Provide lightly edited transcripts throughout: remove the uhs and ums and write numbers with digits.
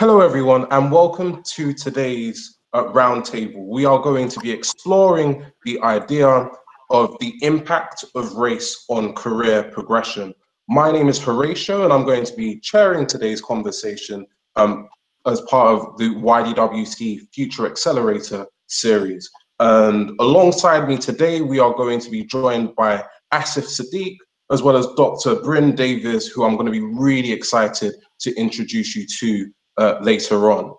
Hello, everyone, and welcome to today's roundtable. We are going to be exploring the idea of the impact of race on career progression. My name is Horatio, and I'm going to be chairing today's conversation as part of the YDWC Future Accelerator series. And alongside me today, we are going to be joined by Asif Sadiq, as well as Dr. Bryn Davies, who I'm going to be really excited to introduce you to later on.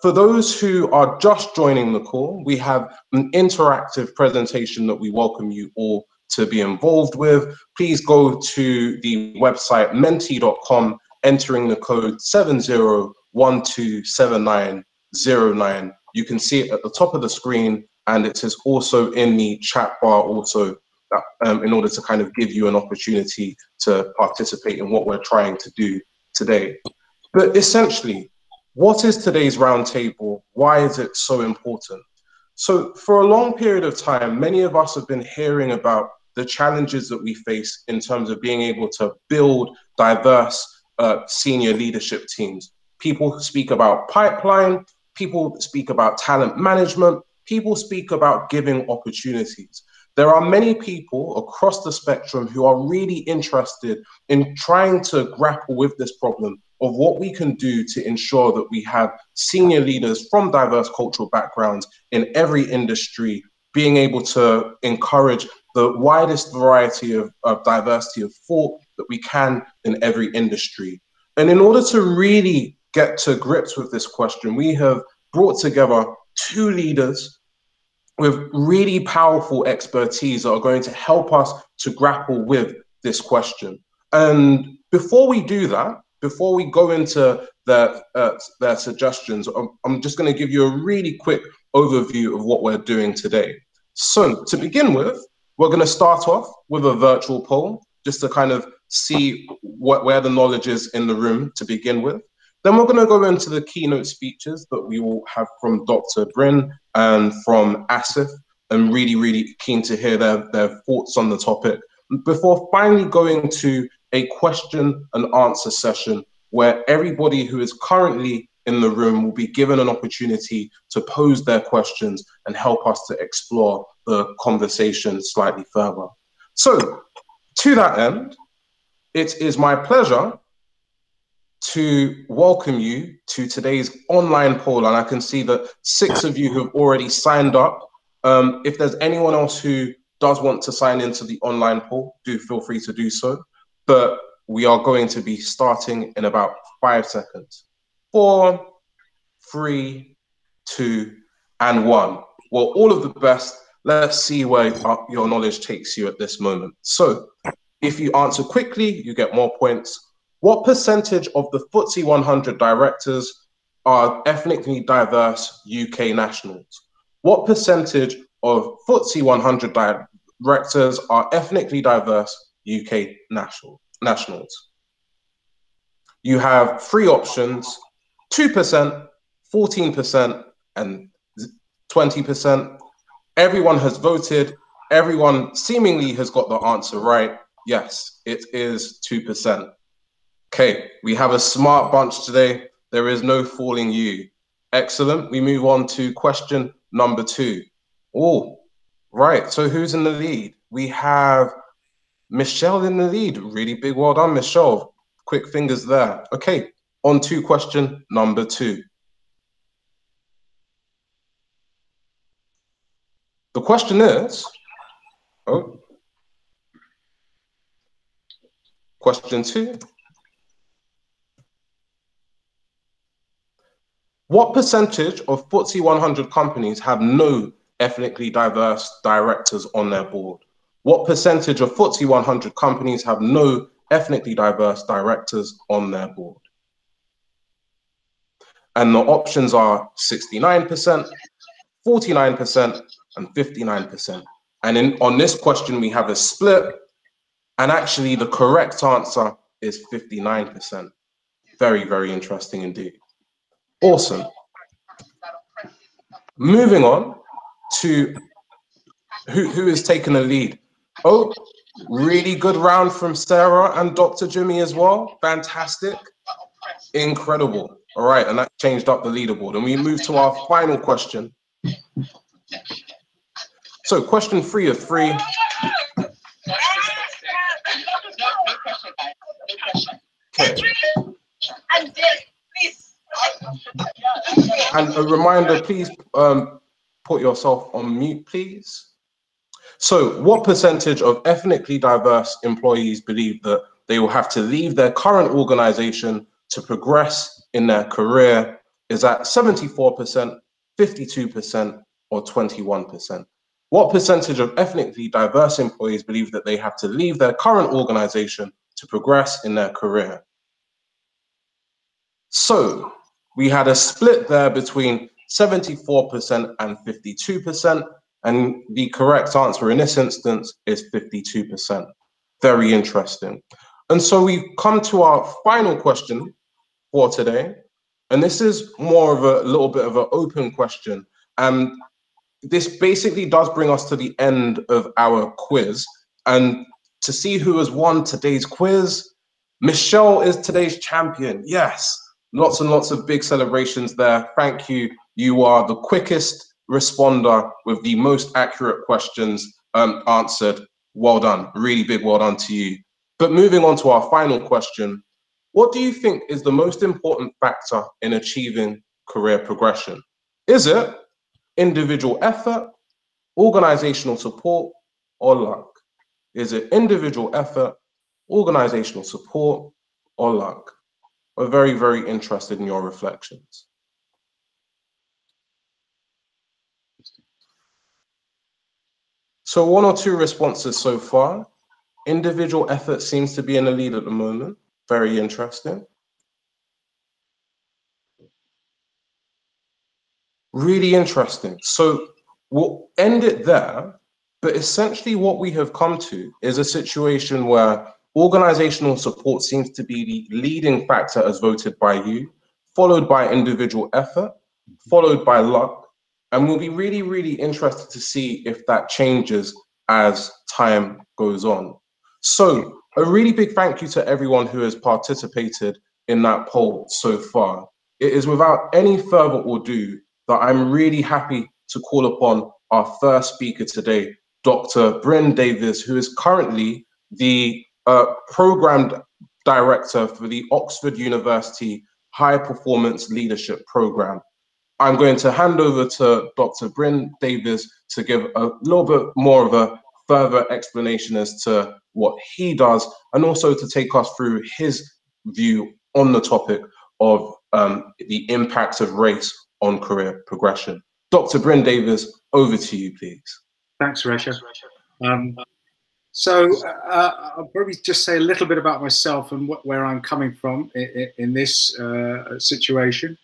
For those who are just joining the call, we have an interactive presentation that we welcome you all to be involved with. Please go to the website menti.com, entering the code 70127909. You can see it at the top of the screen, and it is also in the chat bar also, in order to kind of give you an opportunity to participate in what we're trying to do today. But essentially, what is today's roundtable? Why is it so important? So for a long period of time, many of us have been hearing about the challenges that we face in terms of being able to build diverse senior leadership teams. People speak about pipeline, people speak about talent management, people speak about giving opportunities. There are many people across the spectrum who are really interested in trying to grapple with this problem of what we can do to ensure that we have senior leaders from diverse cultural backgrounds in every industry being able to encourage the widest variety of diversity of thought that we can in every industry. And in order to really get to grips with this question, we have brought together two leaders with really powerful expertise that are going to help us to grapple with this question. And before we do that, before we go into their suggestions, I'm just going to give you a really quick overview of what we're doing today. So to begin with, we're going to start off with a virtual poll, just to kind of see where the knowledge is in the room to begin with. Then we're going to go into the keynote speeches that we will have from Dr. Bryn and from Asif, and really keen to hear their thoughts on the topic, before finally going to a question and answer session where everybody who is currently in the room will be given an opportunity to pose their questions and help us to explore the conversation slightly further. So to that end, it is my pleasure to welcome you to today's online poll, and I can see that 6 of you have already signed up. If there's anyone else who does want to sign into the online poll, do feel free to do so. But we are going to be starting in about 5 seconds. 4, 3, 2, and 1. Well, all of the best. Let's see where your knowledge takes you at this moment. So if you answer quickly, you get more points. What percentage of the FTSE 100 directors are ethnically diverse UK nationals? What percentage of FTSE 100 directors are ethnically diverse UK nationals? You have 3 options: 2%, 14%, and 20%. Everyone has voted. Everyone seemingly has got the answer right. Yes, it is 2%. Okay, we have a smart bunch today. There is no fooling you. Excellent. We move on to question number 2. Oh, right. So who's in the lead? We have Michelle in the lead. Really big well done, Michelle. Quick fingers there. Okay, on to question number 2. The question is, question 2. What percentage of FTSE 100 companies have no ethnically diverse directors on their board? What percentage of FTSE 100 companies have no ethnically diverse directors on their board? And the options are 69%, 49%, and 59%. And on this question, we have a split. And actually, the correct answer is 59%. Very interesting indeed. Awesome. Moving on to who is taking the lead. Oh, really good round from Sarah and Dr. Jimmy as well. Fantastic. Incredible. All right, and that changed up the leaderboard. And we move to our final question. So question 3 of 3. Okay. And a reminder, please put yourself on mute, please. So what percentage of ethnically diverse employees believe that they will have to leave their current organization to progress in their career? Is that 74%, 52%, or 21%? What percentage of ethnically diverse employees believe that they have to leave their current organization to progress in their career? So we had a split there between 74% and 52%, and the correct answer in this instance is 52%. Very interesting. And so we've come to our final question for today, and this is more of a little bit of an open question. And this basically does bring us to the end of our quiz. And to see who has won today's quiz, Michelle is today's champion. Yes, lots and lots of big celebrations there. Thank you. You are the quickest responder with the most accurate questions answered. Well done. Really big well done to you. But moving on to our final question, what do you think is the most important factor in achieving career progression? Is it individual effort, organizational support, or luck? Is it individual effort, organizational support, or luck? We're very, very interested in your reflections. So 1 or 2 responses so far. Individual effort seems to be in the lead at the moment. Very interesting. Really interesting. So we'll end it there, but essentially what we have come to is a situation where organizational support seems to be the leading factor as voted by you, followed by individual effort, followed by luck. And we'll be really, really interested to see if that changes as time goes on. So a really big thank you to everyone who has participated in that poll so far. It is without any further ado that I'm really happy to call upon our first speaker today, Dr. Bryn Davies, who is currently the Program Director for the Oxford University High Performance Leadership Program. I'm going to hand over to Dr. Bryn Davies to give a little bit more of a further explanation as to what he does, and also to take us through his view on the topic of the impact of race on career progression. Dr. Bryn Davies, over to you, please. Thanks, Resha. I'll probably just say a little bit about myself and where I'm coming from in this situation.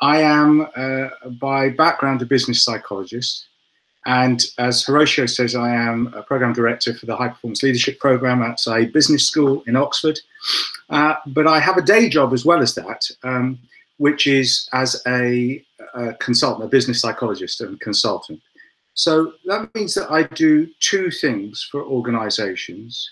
I am, by background, a business psychologist. And as Horatio says, I am a program director for the High Performance Leadership Program at a business school in Oxford. But I have a day job as well as that, which is as a consultant, a business psychologist and consultant. So that means that I do 2 things for organizations.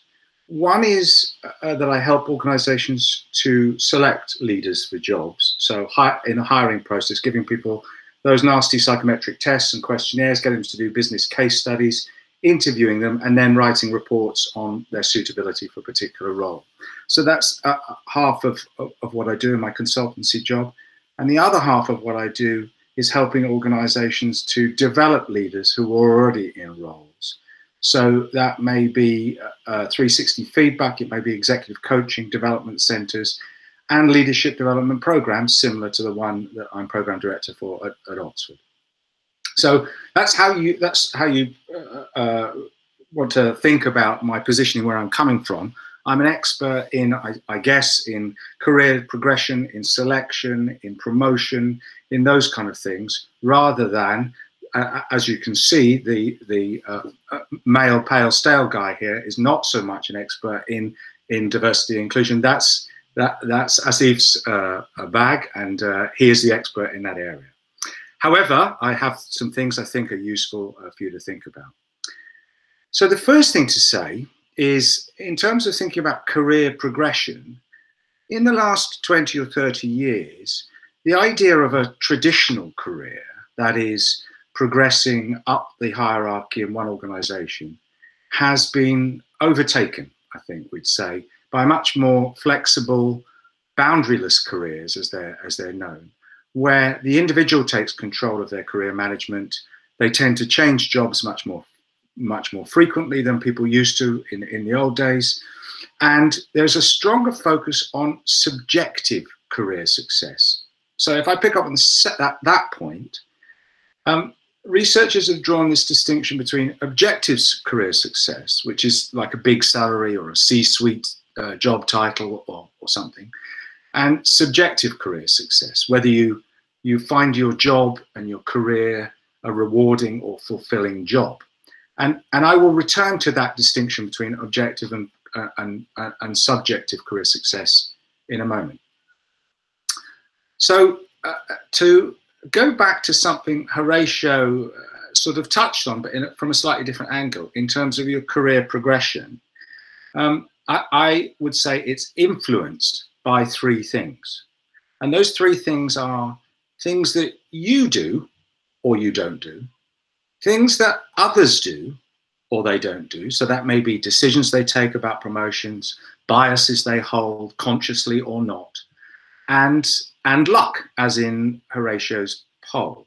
One is that I help organizations to select leaders for jobs. So in a hiring process, giving people those nasty psychometric tests and questionnaires, getting them to do business case studies, interviewing them, and then writing reports on their suitability for a particular role. So that's half of what I do in my consultancy job. And the other half of what I do is helping organizations to develop leaders who are already in roles. So that may be 360 feedback, it may be executive coaching, development centers, and leadership development programs similar to the one that I'm program director for at Oxford. So that's how you want to think about my positioning, where I'm coming from. I'm an expert in, I guess, in career progression, in selection, in promotion, in those kind of things, rather than, as you can see, the male, pale, stale guy here is not so much an expert in diversity and inclusion. That's Asif's bag, and he is the expert in that area. However, I have some things I think are useful for you to think about. So the first thing to say is, in terms of thinking about career progression, in the last 20 or 30 years, the idea of a traditional career, that is progressing up the hierarchy in one organization, has been overtaken, I think we'd say, by much more flexible, boundaryless careers, as they're known, where the individual takes control of their career management. They tend to change jobs much more frequently than people used to in the old days. And there's a stronger focus on subjective career success. So if I pick up on that point, researchers have drawn this distinction between objective career success, which is like a big salary or a C-suite job title or something, and subjective career success, whether you find your job and your career a rewarding or fulfilling job. And I will return to that distinction between objective and subjective career success in a moment. So to go back to something Horatio sort of touched on, but from a slightly different angle, in terms of your career progression, I would say it's influenced by three things. And those three things are things that you do or you don't do, things that others do or they don't do. So that may be decisions they take about promotions, biases they hold consciously or not, and luck, as in Horatio's poll.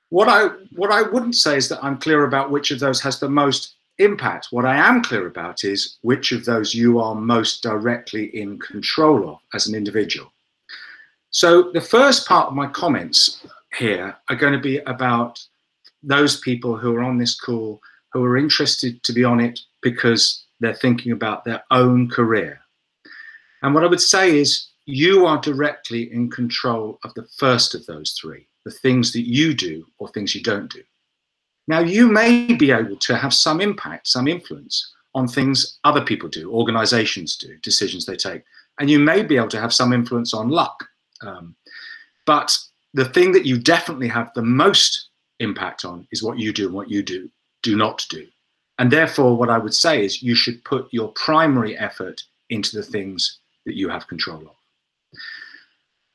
What I wouldn't say is that I'm clear about which of those has the most impact. What I am clear about is which of those you are most directly in control of as an individual. So the first part of my comments here are going to be about those people who are on this call who are interested to be on it because they're thinking about their own career. And what I would say is you are directly in control of the first of those three, the things that you do or things you don't do. Now, you may be able to have some impact, some influence on things other people do, organizations do, decisions they take, and you may be able to have some influence on luck. But the thing that you definitely have the most impact on is what you do and what you do not do. And therefore, what I would say is you should put your primary effort into the things that you have control of.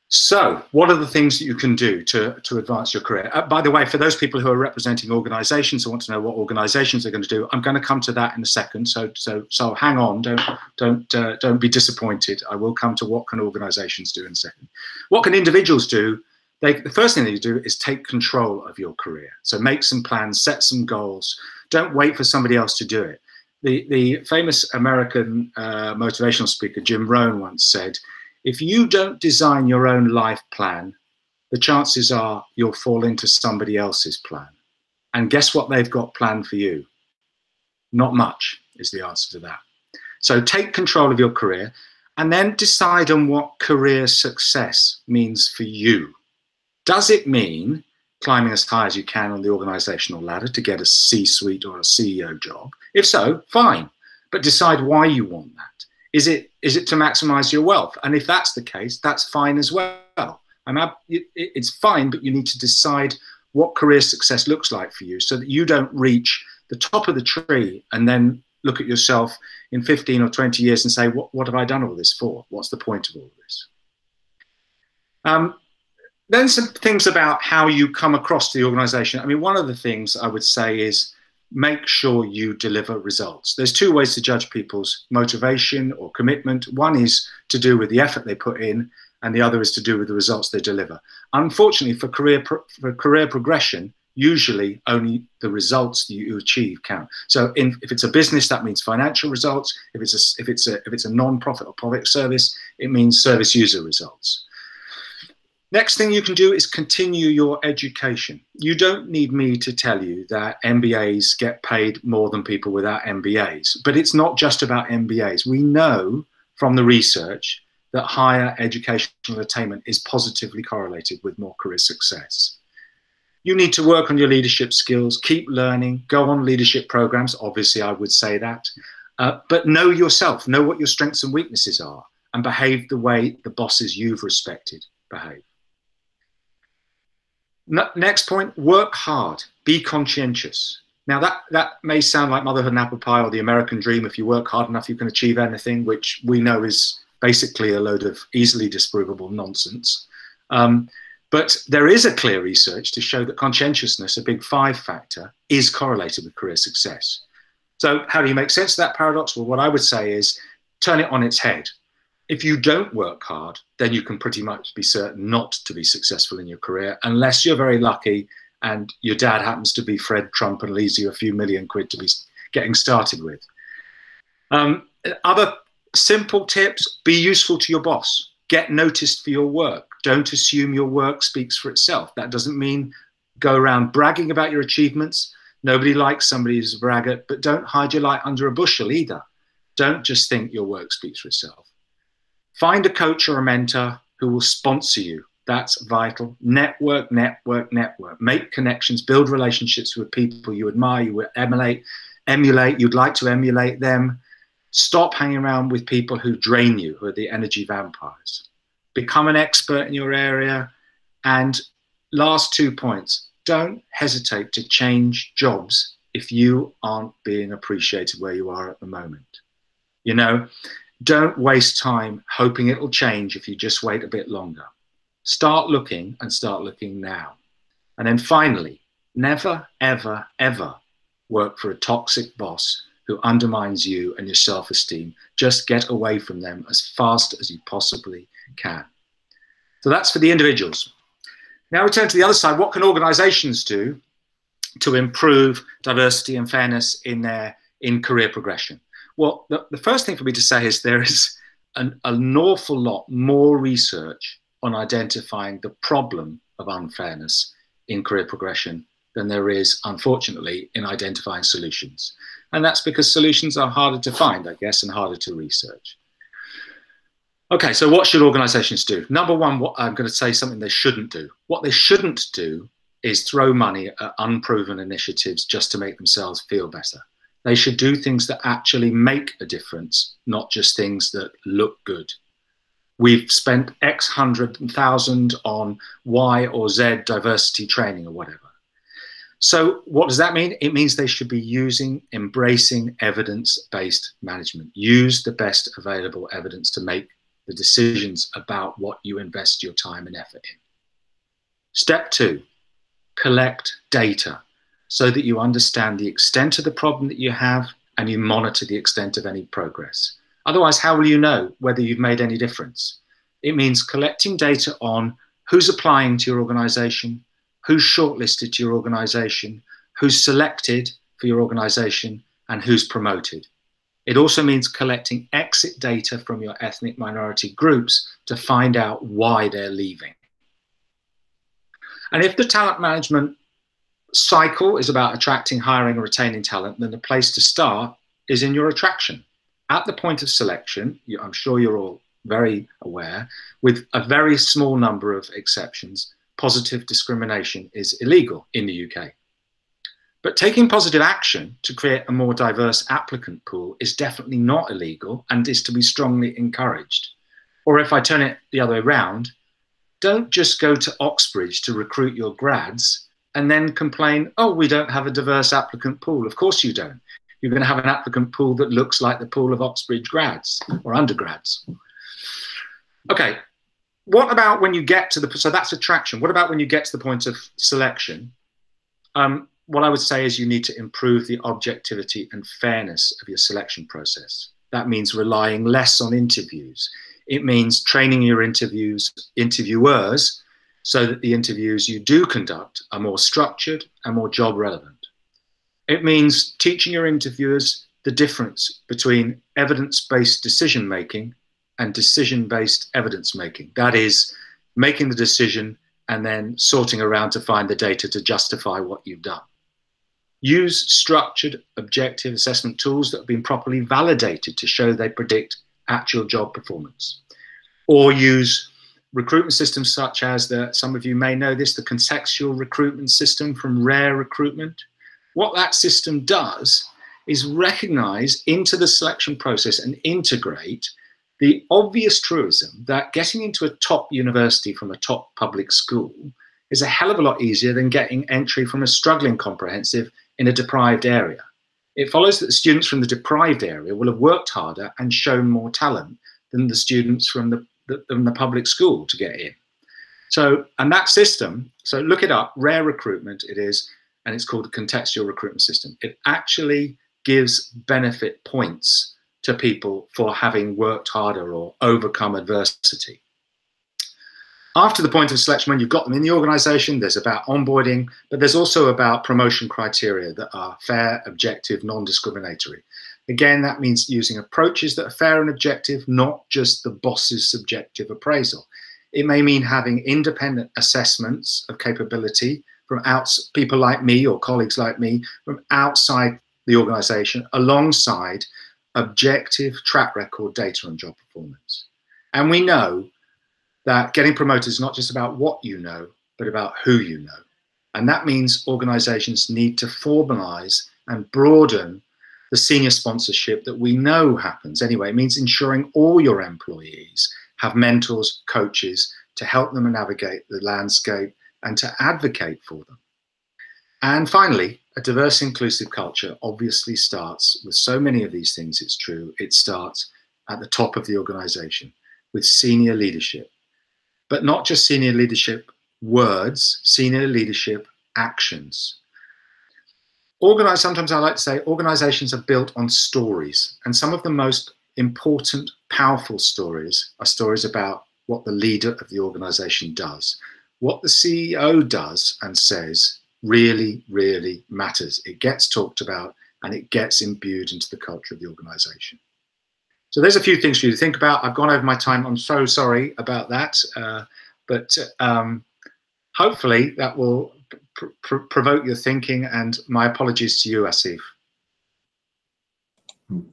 So what are the things that you can do to advance your career? By the way, for those people who are representing organizations who want to know what organizations are going to do, I'm going to come to that in a second. So hang on, don't be disappointed. I will come to what can organizations do in a second. What can individuals do? The first thing that you do is take control of your career. So make some plans, set some goals. Don't wait for somebody else to do it. The famous American motivational speaker, Jim Rohn, once said, if you don't design your own life plan, the chances are you'll fall into somebody else's plan. And guess what they've got planned for you? Not much is the answer to that. So take control of your career and then decide on what career success means for you. Does it mean climbing as high as you can on the organizational ladder to get a C-suite or a CEO job? If so, fine, but decide why you want that. Is it to maximize your wealth? And if that's the case, that's fine as well. It's fine, but you need to decide what career success looks like for you so that you don't reach the top of the tree and then look at yourself in 15 or 20 years and say, what have I done all this for? What's the point of all this? Then some things about how you come across the organization. I mean, one of the things I would say is make sure you deliver results. There's two ways to judge people's motivation or commitment. One is to do with the effort they put in, and the other is to do with the results they deliver. Unfortunately, for career progression, usually only the results that you achieve count. So if it's a business, that means financial results. If it's a non-profit or public service, it means service user results. Next thing you can do is continue your education. You don't need me to tell you that MBAs get paid more than people without MBAs, but it's not just about MBAs. We know from the research that higher educational attainment is positively correlated with more career success. You need to work on your leadership skills, keep learning, go on leadership programs. Obviously, I would say that, but know yourself, know what your strengths and weaknesses are, and behave the way the bosses you've respected behave. Next point, work hard, be conscientious. Now that may sound like motherhood and apple pie or the American dream. If you work hard enough, you can achieve anything, which we know is basically a load of easily disprovable nonsense. But there is a clear research to show that conscientiousness, a big 5 factor, is correlated with career success. So how do you make sense of that paradox? Well, what I would say is turn it on its head. If you don't work hard, then you can pretty much be certain not to be successful in your career, unless you're very lucky and your dad happens to be Fred Trump and leaves you a few million quid to be getting started with. Other simple tips: be useful to your boss. Get noticed for your work. Don't assume your work speaks for itself. That doesn't mean go around bragging about your achievements. Nobody likes somebody who's a braggart, but don't hide your light under a bushel either. Don't just think your work speaks for itself. Find a coach or a mentor who will sponsor you. That's vital. Network, network, network. Make connections, build relationships with people you admire, you would emulate, you'd like to emulate them. Stop hanging around with people who drain you, who are the energy vampires. Become an expert in your area. And last 2 points, don't hesitate to change jobs if you aren't being appreciated where you are at the moment. You know, don't waste time hoping it'll change if you just wait a bit longer. Start looking, and start looking now. And then finally, never, ever, ever work for a toxic boss who undermines you and your self-esteem. Just get away from them as fast as you possibly can. So that's for the individuals. Now we turn to the other side. What can organizations do to improve diversity and fairness in career progression? Well, the first thing for me to say is there is an awful lot more research on identifying the problem of unfairness in career progression than there is, unfortunately, in identifying solutions. And that's because solutions are harder to find, I guess, and harder to research. Okay, so what should organizations do? Number one, I'm going to say something they shouldn't do. What they shouldn't do is throw money at unproven initiatives just to make themselves feel better. They should do things that actually make a difference, not just things that look good. We've spent X hundred thousand on Y or Z diversity training or whatever. So what does that mean? It means they should be embracing evidence-based management. Use the best available evidence to make the decisions about what you invest your time and effort in. Step 2, collect data so that you understand the extent of the problem that you have and you monitor the extent of any progress. Otherwise, how will you know whether you've made any difference? It means collecting data on who's applying to your organization, who's shortlisted to your organization, who's selected for your organization, and who's promoted. It also means collecting exit data from your ethnic minority groups to find out why they're leaving. And if the talent management cycle is about attracting, hiring, and retaining talent, then the place to start is in your attraction. At the point of selection, I'm sure you're all very aware, with a very small number of exceptions, positive discrimination is illegal in the UK. But taking positive action to create a more diverse applicant pool is definitely not illegal and is to be strongly encouraged. Or if I turn it the other way around, don't just go to Oxbridge to recruit your grads and then complain, oh, we don't have a diverse applicant pool. Of course you don't. You're going to have an applicant pool that looks like the pool of Oxbridge grads or undergrads. Okay, what about when you get to so that's attraction. What about when you get to the point of selection? What I would say is you need to improve the objectivity and fairness of your selection process. That means relying less on interviews. It means training your interviewers so that the interviews you do conduct are more structured and more job relevant. It means teaching your interviewers the difference between evidence-based decision-making and decision-based evidence-making. That is, making the decision and then sorting around to find the data to justify what you've done. Use structured, objective assessment tools that have been properly validated to show they predict actual job performance. Or use recruitment systems such as some of you may know this, the contextual recruitment system from Rare Recruitment. What that system does is recognize into the selection process and integrate the obvious truism that getting into a top university from a top public school is a hell of a lot easier than getting entry from a struggling comprehensive in a deprived area. It follows that the students from the deprived area will have worked harder and shown more talent than the students from the public school to get in. So, and that system, so look it up, Rare Recruitment it is, and it's called a contextual recruitment system. It actually gives benefit points to people for having worked harder or overcome adversity. After the point of selection, when you've got them in the organization, there's about onboarding, but there's also about promotion criteria that are fair, objective, non-discriminatory. Again, that means using approaches that are fair and objective, not just the boss's subjective appraisal. It may mean having independent assessments of capability from people like me or colleagues like me from outside the organization, alongside objective track record data on job performance. And we know that getting promoted is not just about what you know, but about who you know. And that means organizations need to formalize and broaden the senior sponsorship that we know happens anyway. It means ensuring all your employees have mentors, coaches to help them navigate the landscape and to advocate for them. And finally, a diverse, inclusive culture obviously starts with so many of these things, it's true, it starts at the top of the organization with senior leadership. But not just senior leadership words, senior leadership actions. Sometimes I like to say organizations are built on stories, and some of the most important, powerful stories are stories about what the leader of the organization does. What the CEO does and says really, really matters. It gets talked about and it gets imbued into the culture of the organization. So there's a few things for you to think about. I've gone over my time. I'm so sorry about that. But hopefully that will provoke your thinking, and my apologies to you, Asif.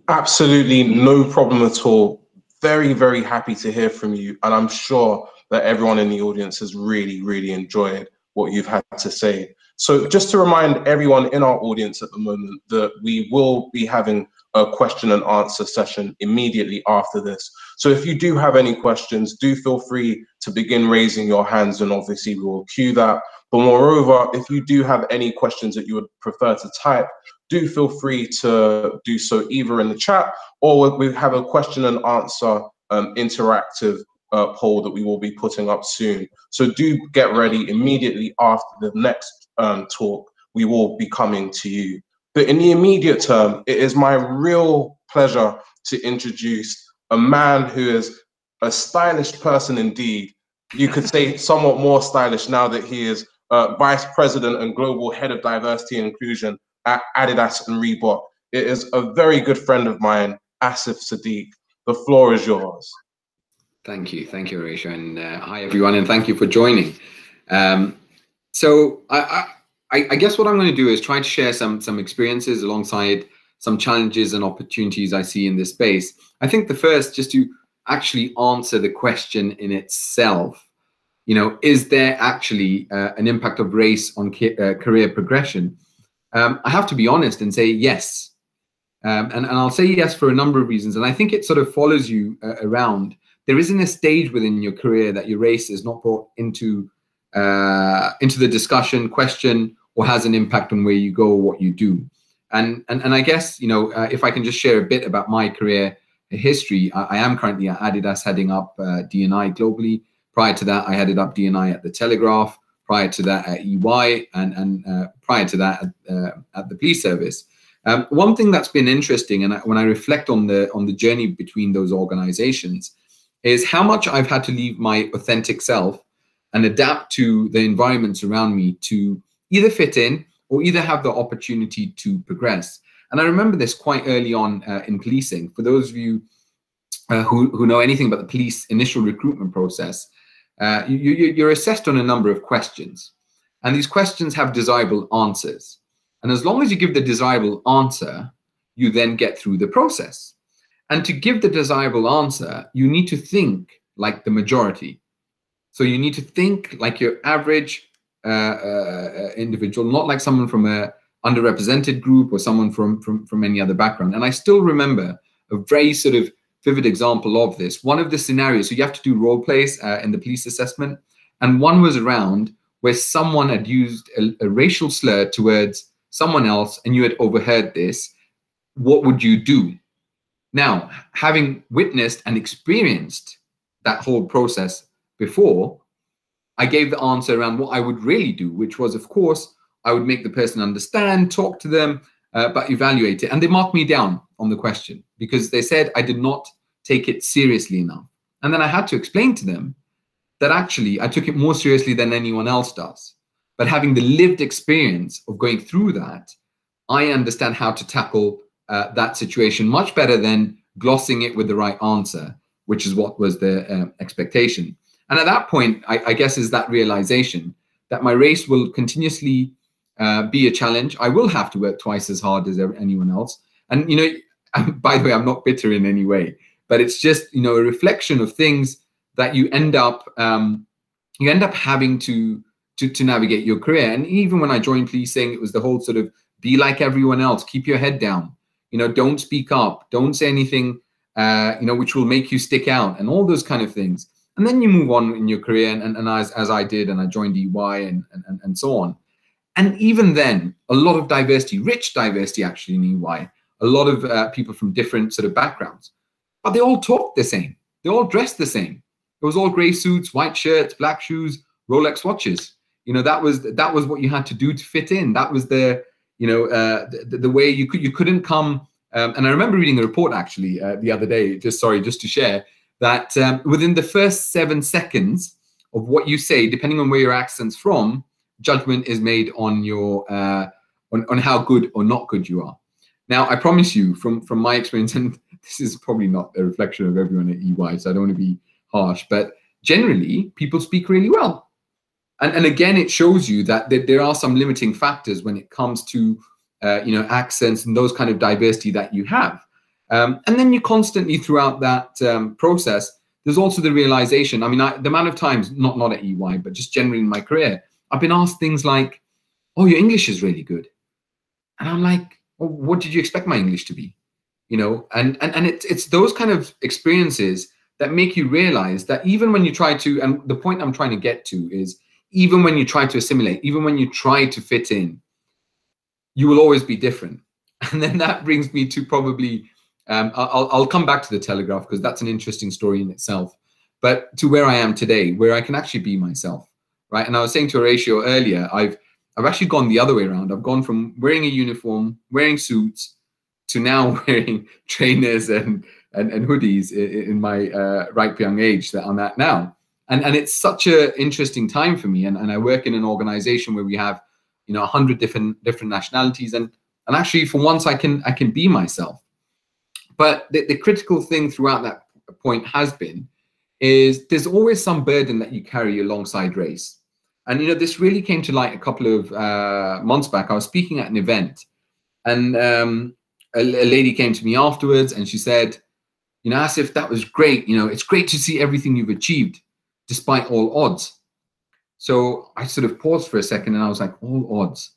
Absolutely no problem at all. Very, very happy to hear from you. And I'm sure that everyone in the audience has really, really enjoyed what you've had to say. So just to remind everyone in our audience at the moment that we will be having a question and answer session immediately after this. So if you do have any questions, do feel free to begin raising your hands, and obviously we will cue that. But moreover, if you do have any questions that you would prefer to type, do feel free to do so either in the chat, or we have a question and answer interactive poll that we will be putting up soon. So do get ready. Immediately after the next talk, we will be coming to you. But in the immediate term, it is my real pleasure to introduce a man who is a stylish person indeed. You could say somewhat more stylish now that he is Vice President and Global Head of Diversity and Inclusion at Adidas and Reebok. It is a very good friend of mine, Asif Sadiq. The floor is yours. Thank you, Horatio, and hi everyone, and thank you for joining. So I guess what I'm going to do is try to share some experiences alongside some challenges and opportunities I see in this space. I think the first, just to actually answer the question in itself, you know, is there actually an impact of race on career progression? I have to be honest and say yes. And I'll say yes for a number of reasons. And I think it sort of follows you around. There isn't a stage within your career that your race is not brought into the discussion, question, or has an impact on where you go or what you do. And I guess, you know, if I can just share a bit about my career history, I am currently at Adidas heading up D&I globally. Prior to that, I headed up D&I at the Telegraph. Prior to that at EY, and prior to that at the police service. One thing that's been interesting, and when I reflect on the journey between those organizations, is how much I've had to leave my authentic self and adapt to the environments around me to either fit in or either have the opportunity to progress. And I remember this quite early on in policing. For those of you who know anything about the police initial recruitment process, you're assessed on a number of questions, and these questions have desirable answers. And as long as you give the desirable answer, you then get through the process. And to give the desirable answer, you need to think like the majority. So you need to think like your average individual, not like someone from a underrepresented group or someone from any other background. And I still remember a very sort of vivid example of this. One of the scenarios, so you have to do role plays in the police assessment, and one was around where someone had used a racial slur towards someone else and you had overheard this. What would you do? Now, having witnessed and experienced that whole process before, I gave the answer around what I would really do, which was, of course, I would make the person understand, talk to them, but evaluate it. And they marked me down on the question because they said I did not take it seriously enough. And then I had to explain to them that actually I took it more seriously than anyone else does. But having the lived experience of going through that, I understand how to tackle that situation much better than glossing it with the right answer, which is what was the expectation. And at that point, I guess, is that realization that my race will continuously be a challenge. I will have to work twice as hard as anyone else. And, you know, by the way, I'm not bitter in any way, but it's just, you know, a reflection of things that you end up having to navigate your career. And even when I joined policing, it was the whole sort of be like everyone else, keep your head down, you know, don't speak up, don't say anything, you know, which will make you stick out, and all those kind of things. And then you move on in your career, and as I did, and I joined EY and so on. And even then, a lot of diversity, rich diversity actually in EY, a lot of people from different sort of backgrounds, but they all talked the same. They all dressed the same. It was all gray suits, white shirts, black shoes, Rolex watches. You know, that was what you had to do to fit in. That was the, you know, the way you couldn't come. And I remember reading a report actually the other day, just to share that within the first 7 seconds of what you say, depending on where your accent's from, judgment is made on your on how good or not good you are. Now, I promise you, from my experience, and this is probably not a reflection of everyone at EY, so I don't want to be harsh, but generally, people speak really well. And again, it shows you that there are some limiting factors when it comes to you know, accents and those kind of diversity that you have. And then you constantly, throughout that process, there's also the realization, I mean, the amount of times, not at EY, but just generally in my career, I've been asked things like, oh, your English is really good. And I'm like, well, what did you expect my English to be? You know, and it's those kind of experiences that make you realize that even when you try to, and the point I'm trying to get to is, even when you try to assimilate, even when you try to fit in, you will always be different. And then that brings me to probably, I'll come back to the Telegraph because that's an interesting story in itself, but to where I am today, where I can actually be myself, right? And I was saying to Horatio earlier, I've actually gone the other way around. I've gone from wearing a uniform, wearing suits, to now wearing trainers and hoodies in my ripe young age that I'm at now. And it's such an interesting time for me. And I work in an organization where we have, you know, 100 different nationalities. And actually, for once, I can be myself. But the critical thing throughout that point has been, is there's always some burden that you carry alongside race. And, you know, this really came to light a couple of months back. I was speaking at an event, and a lady came to me afterwards, and she said, you know, Asif, that was great. You know, it's great to see everything you've achieved despite all odds. So I sort of paused for a second, and I was like, all odds?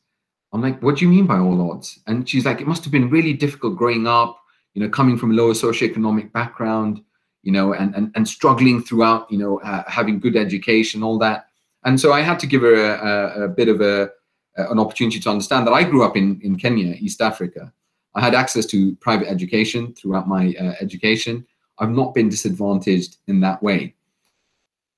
I'm like, what do you mean by all odds? And she's like, it must have been really difficult growing up, you know, coming from a lower socioeconomic background, you know, and struggling throughout, you know, having good education, all that. And so I had to give her a bit of an opportunity to understand that I grew up in Kenya, East Africa. I had access to private education throughout my education. I've not been disadvantaged in that way.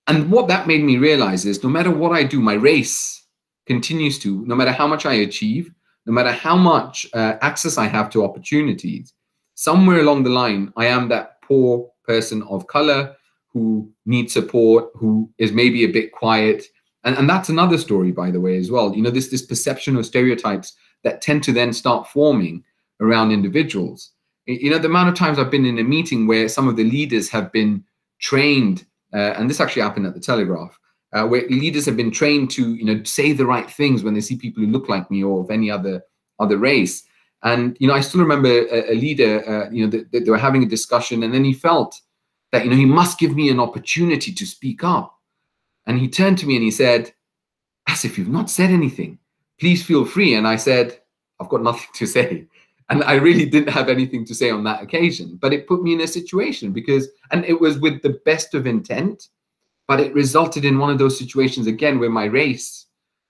And what that made me realize is no matter what I do, my race continues to, no matter how much I achieve, no matter how much access I have to opportunities, somewhere along the line, I am that poor person of color who needs support, who is maybe a bit quiet. And that's another story, by the way, as well. You know, this perception of stereotypes that tend to then start forming around individuals. You know, the amount of times I've been in a meeting where some of the leaders have been trained, and this actually happened at the Telegraph, where leaders have been trained to, you know, say the right things when they see people who look like me or of any other race. And, you know, I still remember a leader, you know, they were having a discussion, and then he felt that, you know, he must give me an opportunity to speak up. And he turned to me and he said, Asif, you've not said anything. Please feel free. And I said, I've got nothing to say. And I really didn't have anything to say on that occasion. But it put me in a situation because, and it was with the best of intent, but it resulted in one of those situations again where my race,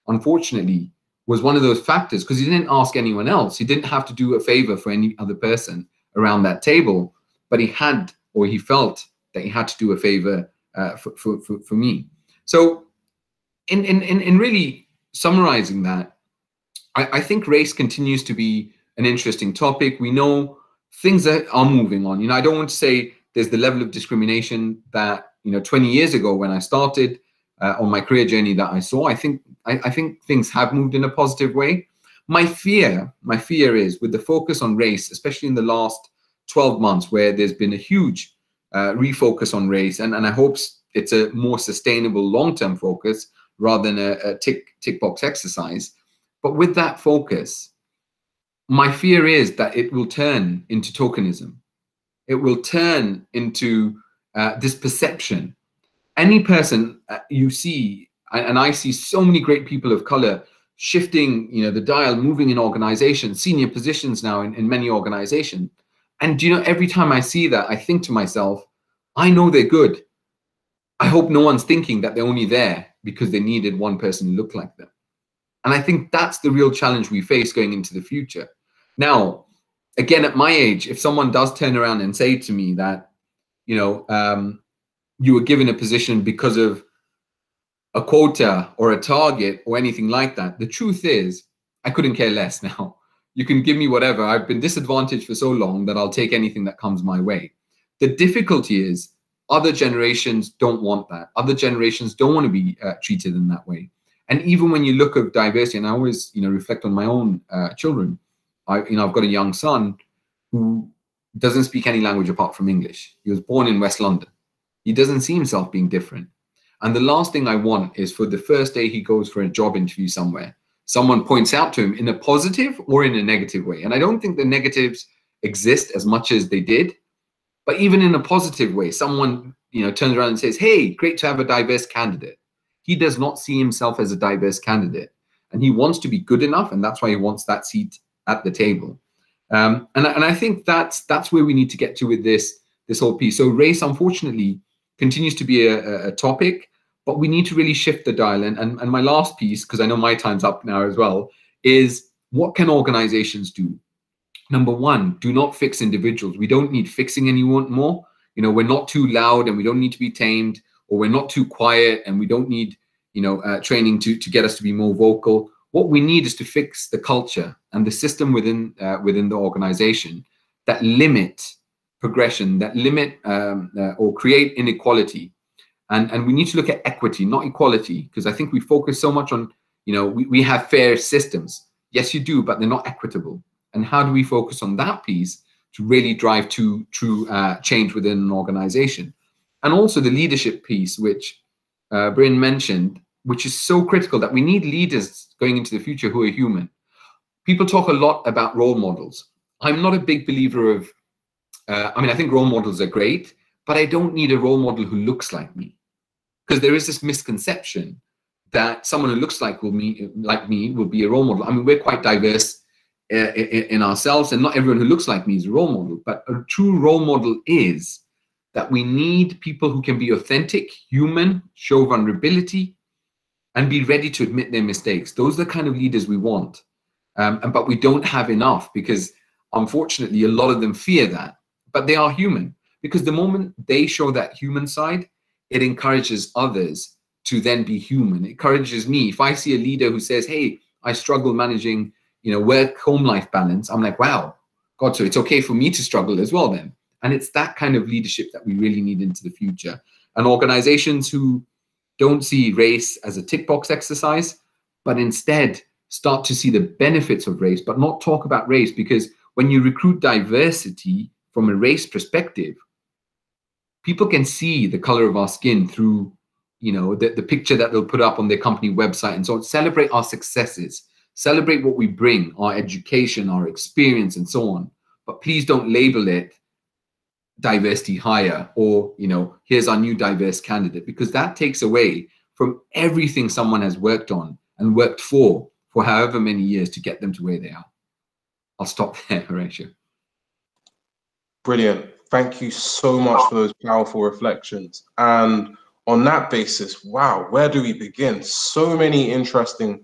unfortunately, was one of those factors, because he didn't ask anyone else. He didn't have to do a favor for any other person around that table, but he had, or he felt that he had to do a favor for me. So in really summarizing that, I think race continues to be an interesting topic. We know things that are moving on. I don't want to say there's the level of discrimination that 20 years ago when I started on my career journey that I saw. I think things have moved in a positive way. My fear is with the focus on race, especially in the last 12 months, where there's been a huge refocus on race, and I hope it's a more sustainable long-term focus rather than a tick box exercise. But with that focus, my fear is that it will turn into tokenism. It will turn into this perception. Any person you see, and I see so many great people of color shifting, the dial, moving in organizations, senior positions now in many organizations. And every time I see that, I think to myself, I know they're good. I hope no one's thinking that they're only there because they needed one person to look like them. And I think that's the real challenge we face going into the future. Now, again, at my age, if someone does turn around and say to me that, you were given a position because of a quota or a target or anything like that, the truth is, I couldn't care less now. You can give me whatever. I've been disadvantaged for so long that I'll take anything that comes my way. The difficulty is other generations don't want that. Other generations don't want to be treated in that way. And even when you look at diversity, and I always, reflect on my own children. I've got a young son who doesn't speak any language apart from English. He was born in West London. He doesn't see himself being different. And the last thing I want is for the first day he goes for a job interview somewhere, someone points out to him in a positive or in a negative way. And I don't think the negatives exist as much as they did. But even in a positive way, someone, turns around and says, hey, great to have a diverse candidate. He does not see himself as a diverse candidate. And he wants to be good enough. And that's why he wants that seat at the table. And I think that's where we need to get to with this whole piece. So race, unfortunately, continues to be a topic, but we need to really shift the dial. And my last piece, because I know my time's up now as well, is what can organizations do? Number one, do not fix individuals. We don't need fixing anyone more. We're not too loud and we don't need to be tamed, or we're not too quiet and we don't need, training to get us to be more vocal. What we need is to fix the culture and the system within the organization that limit progression, that limit or create inequality. And we need to look at equity, not equality, because I think we focus so much on, we have fair systems. Yes, you do, but they're not equitable. And how do we focus on that piece to really drive to true change within an organization? And also the leadership piece, which Bryn mentioned, which is so critical, that we need leaders going into the future who are human. People talk a lot about role models. I'm not a big believer of, I think role models are great, but I don't need a role model who looks like me. Because there is this misconception that someone who looks like me will be a role model. I mean, we're quite diverse in ourselves, and not everyone who looks like me is a role model. But a true role model is that we need people who can be authentic, human, show vulnerability, and be ready to admit their mistakes. Those are the kind of leaders we want. But we don't have enough, because unfortunately, a lot of them fear that. But they are human, because the moment they show that human side, it encourages others to then be human. It encourages me. If I see a leader who says, hey, I struggle managing, work-home life balance, I'm like, wow, God, so it's okay for me to struggle as well then. And it's that kind of leadership that we really need into the future. And organizations who don't see race as a tick box exercise, but instead start to see the benefits of race, but not talk about race, because when you recruit diversity from a race perspective, people can see the color of our skin through, the picture that they'll put up on their company website and so on. Celebrate our successes, celebrate what we bring, our education, our experience, and so on. But please don't label it diversity hire, or, here's our new diverse candidate, because that takes away from everything someone has worked on and worked for however many years to get them to where they are. I'll stop there, Horatio. Brilliant. Thank you so much for those powerful reflections. And on that basis, wow, where do we begin? So many interesting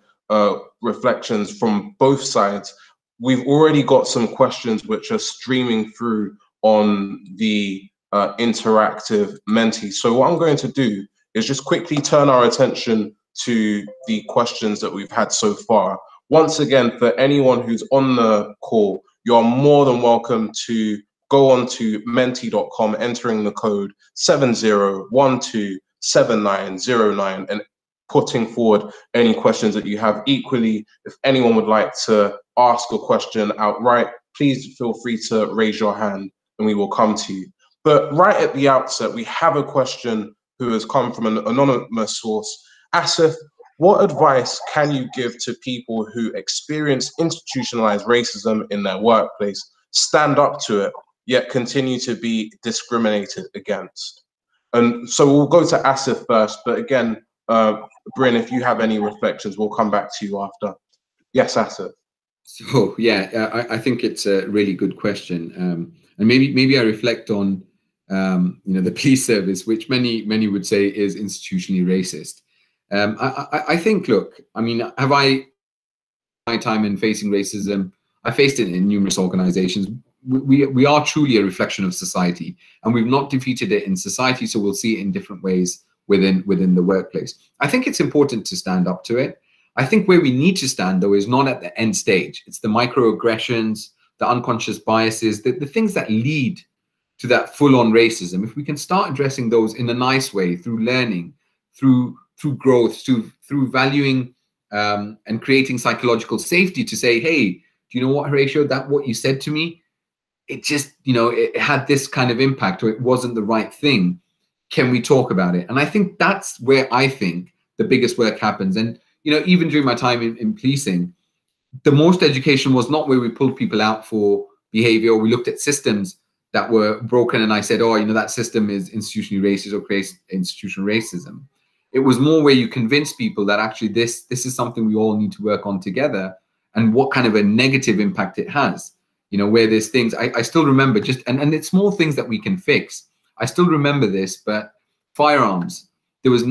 reflections from both sides. We've already got some questions which are streaming through on the interactive Menti. So what I'm going to do is just quickly turn our attention to the questions that we've had so far. Once again, for anyone who's on the call, you're more than welcome to go on to menti.com, entering the code 70127909 and putting forward any questions that you have. Equally, if anyone would like to ask a question outright, please feel free to raise your hand and we will come to you. But right at the outset, we have a question who has come from an anonymous source. Asif, what advice can you give to people who experience institutionalized racism in their workplace, stand up to it, yet continue to be discriminated against? And so we'll go to Asif first, but again, Bryn, if you have any reflections, we'll come back to you after. Yes, Asif. So yeah, I think it's a really good question, and maybe I reflect on the police service, which many would say is institutionally racist. I think, look, I mean, have I my time in facing racism? I faced it in numerous organizations. We are truly a reflection of society, and we've not defeated it in society, so we'll see it in different ways within the workplace. I think it's important to stand up to it. I think where we need to stand, though, is not at the end stage. It's the microaggressions, the unconscious biases, the things that lead to that full-on racism. If we can start addressing those in a nice way, through learning, through growth, through valuing and creating psychological safety to say, hey, do you know what, Horatio, that what you said to me, it just, it had this kind of impact, or it wasn't the right thing. Can we talk about it? And I think that's where I think the biggest work happens. And, even during my time in policing, the most education was not where we pulled people out for behavior, or we looked at systems that were broken and I said, oh, that system is institutionally racist or creates institutional racism. It was more where you convince people that actually this is something we all need to work on together, and what kind of a negative impact it has. Where there's things, I still remember and it's small things that we can fix. I still remember this, but firearms, there was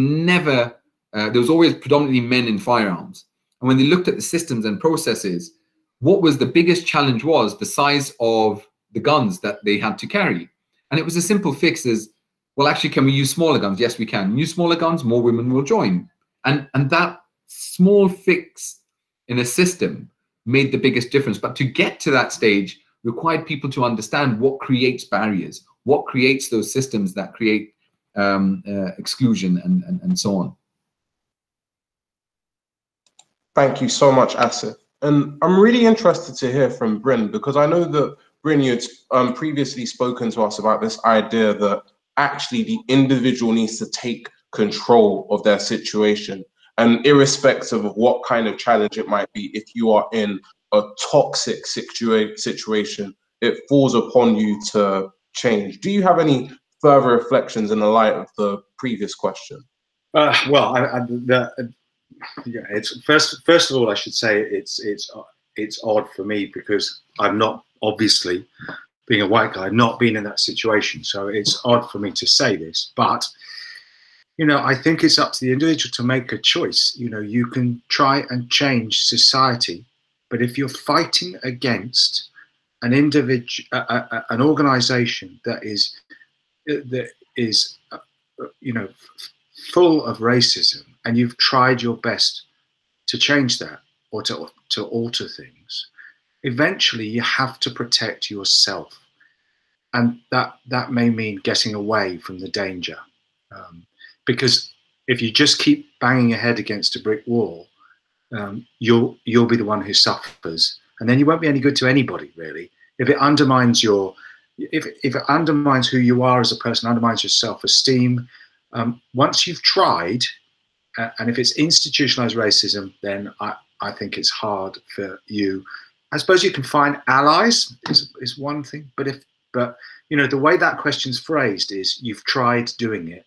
always predominantly men in firearms. And when they looked at the systems and processes, what was the biggest challenge was the size of the guns that they had to carry. And it was a simple fix as, well, actually, can we use smaller guns? Yes, we can. Use smaller guns, more women will join. And that small fix in a system made the biggest difference. But to get to that stage required people to understand what creates barriers, what creates those systems that create exclusion and so on. Thank you so much, Asif. And I'm really interested to hear from Bryn, because I know that Bryn, you had previously spoken to us about this idea that actually the individual needs to take control of their situation. And irrespective of what kind of challenge it might be, if you are in a toxic situation, it falls upon you to change. Do you have any further reflections in the light of the previous question? It's first of all, I should say it's odd for me, because I'm not, obviously, being a white guy, not been in that situation. So it's odd for me to say this, but I think it's up to the individual to make a choice. You can try and change society, but if you're fighting against an individual, an organization that is full of racism, and you've tried your best to change that, or to alter things, eventually you have to protect yourself, and that may mean getting away from the danger. Because if you just keep banging your head against a brick wall, you'll be the one who suffers, and then you won't be any good to anybody, really. If it undermines if it undermines who you are as a person, undermines your self-esteem, once you've tried, and if it's institutionalized racism, then I think it's hard for you. I suppose you can find allies is one thing, but the way that question's phrased is, you've tried doing it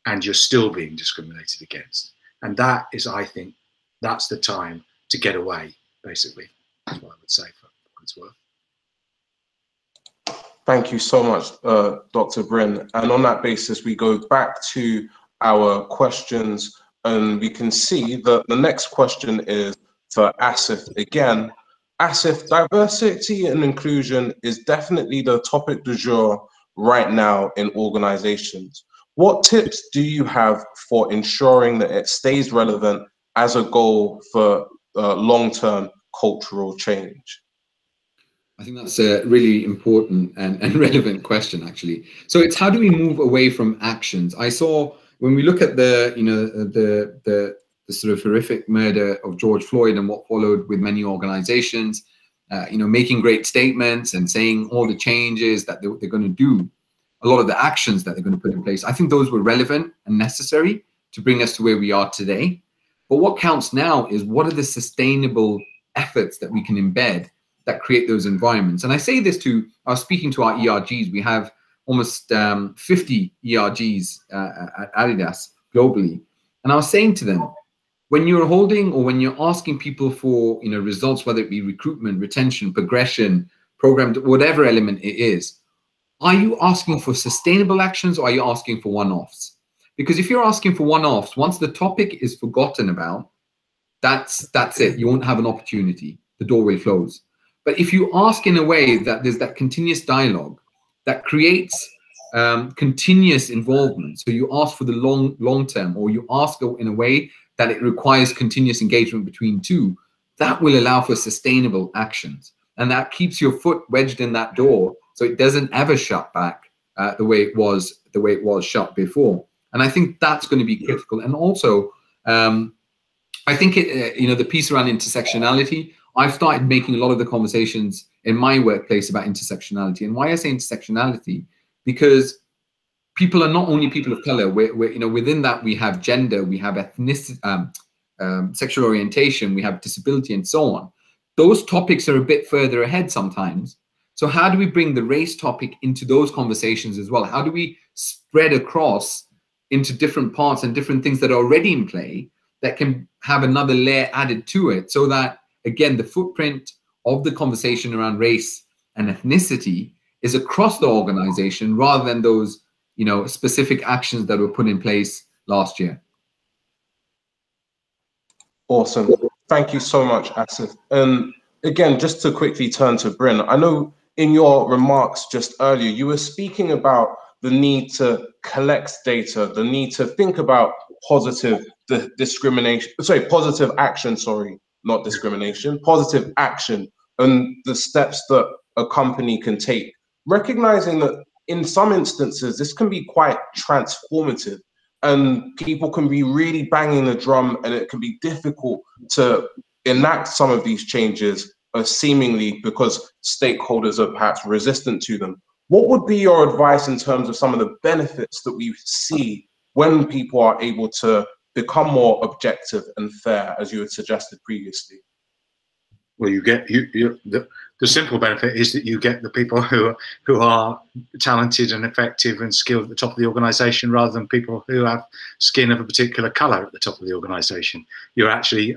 and you're still being discriminated against. And that is, I think, that's the time to get away, basically. That's what I would say for what it's worth. Thank you so much, Dr. Bryn. And on that basis, we go back to our questions, and we can see that the next question is for Asif again. Asif, diversity and inclusion is definitely the topic du jour right now in organizations. What tips do you have for ensuring that it stays relevant as a goal for long-term cultural change? I think that's a really important and relevant question, actually. So it's how do we move away from actions? I saw when we look at the, you know, the sort of horrific murder of George Floyd and what followed with many organizations, you know, making great statements and saying all the changes that they're going to do, a lot of the actions that they're going to put in place. I think those were relevant and necessary to bring us to where we are today. But what counts now is what are the sustainable efforts that we can embed that create those environments. And I say this to, I was speaking to our ERGs, we have almost 50 ERGs at Adidas globally. And I was saying to them, when you're holding or when you're asking people for, you know, results, whether it be recruitment, retention, progression, program, whatever element it is, are you asking for sustainable actions or are you asking for one-offs? Because if you're asking for one-offs, once the topic is forgotten about, that's it. You won't have an opportunity. The door will close. But if you ask in a way that there's that continuous dialogue that creates continuous involvement, so you ask for the long term, or you ask in a way that it requires continuous engagement between two, that will allow for sustainable actions. And that keeps your foot wedged in that door so it doesn't ever shut back the way it was shut before. And I think that's going to be critical. And also, I think you know, the piece around intersectionality, I've started making a lot of the conversations in my workplace about intersectionality. And why I say intersectionality, because people are not only people of color. We're you know, within that we have gender, we have ethnicity, sexual orientation, we have disability, and so on. Those topics are a bit further ahead sometimes. So how do we bring the race topic into those conversations as well? How do we spread across into different parts and different things that are already in play that can have another layer added to it, so that, again, the footprint of the conversation around race and ethnicity is across the organization rather than those, you know, specific actions that were put in place last year. Awesome. Thank you so much, Asif. Again, just to quickly turn to Bryn, I know in your remarks just earlier, you were speaking about the need to collect data, the need to think about positive action, not discrimination, positive action, and the steps that a company can take, recognizing that in some instances, this can be quite transformative and people can be really banging the drum and it can be difficult to enact some of these changes seemingly because stakeholders are perhaps resistant to them. What would be your advice in terms of some of the benefits that we see when people are able to become more objective and fair, as you had suggested previously? Well, you get the simple benefit is that you get the people who are talented and effective and skilled at the top of the organization, rather than people who have skin of a particular color at the top of the organization. You're actually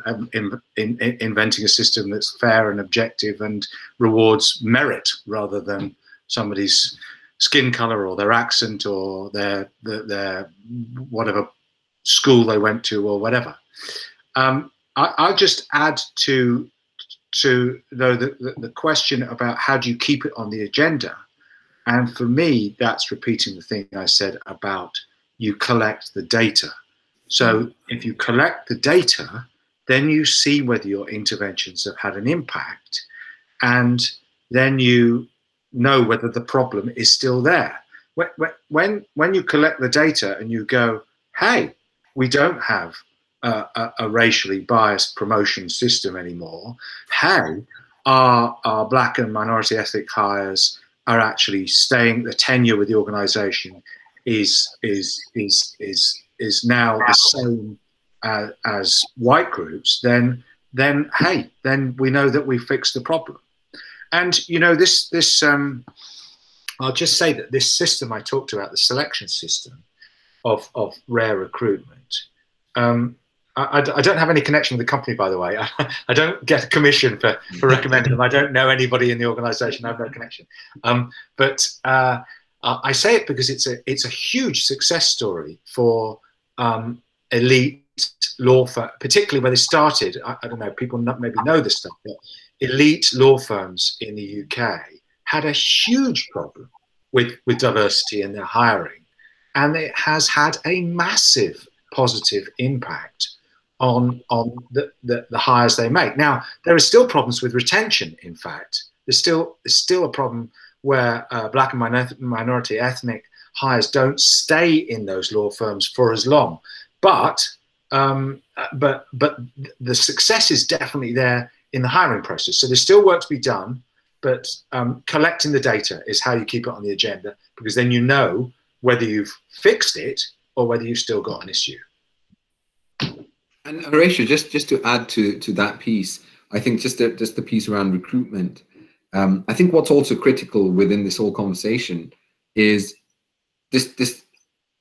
inventing a system that's fair and objective and rewards merit rather than somebody's skin color or their accent or their whatever school they went to or whatever. I'll just add to the question about how do you keep it on the agenda. And for me, that's repeating the thing I said about you collect the data. So if you collect the data, then you see whether your interventions have had an impact, and then you know whether the problem is still there. When you collect the data and you go, hey, we don't have a racially biased promotion system anymore. Hey, our black and minority ethnic hires are actually staying. The tenure with the organisation is now the same as white groups. Then hey, then we know that we fixed the problem. And you know this I'll just say that this system I talked about, the selection system of rare recruitment. I don't have any connection with the company, by the way. I don't get a commission for recommending them. I don't know anybody in the organisation. I have no connection. But I say it because it's a huge success story for elite law firms, particularly when they started. I don't know, people maybe know this stuff, but elite law firms in the UK had a huge problem with diversity in their hiring. and it has had a massive positive impact on the hires they make. Now, there are still problems with retention. In fact, there's still a problem where black and minority ethnic hires don't stay in those law firms for as long. But the success is definitely there in the hiring process. So there's still work to be done, but collecting the data is how you keep it on the agenda, because then you know whether you've fixed it or whether you've still got an issue. And Horatio, just to add to that piece, I think just the piece around recruitment, I think what's also critical within this whole conversation is this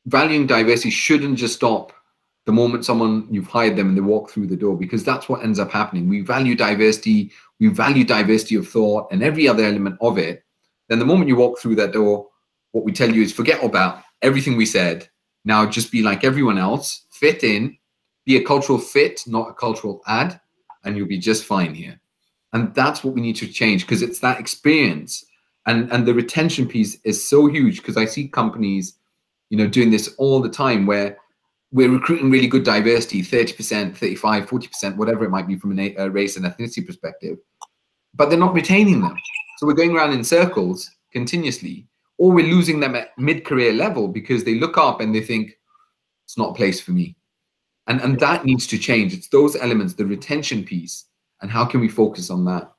valuing diversity shouldn't just stop the moment you've hired them and they walk through the door, because that's what ends up happening. We value diversity of thought and every other element of it. Then the moment you walk through that door, what we tell you is forget about everything we said. Now just be like everyone else, fit in, be a cultural fit, not a cultural add, and you'll be just fine here. And that's what we need to change, because it's that experience. And the retention piece is so huge, because I see companies, doing this all the time, where we're recruiting really good diversity, 30%, 35, 40%, whatever it might be from a race and ethnicity perspective, but they're not retaining them. So we're going around in circles continuously, or we're losing them at mid-career level because they look up and they think, it's not a place for me. And that needs to change. It's those elements, the retention piece, and how can we focus on that?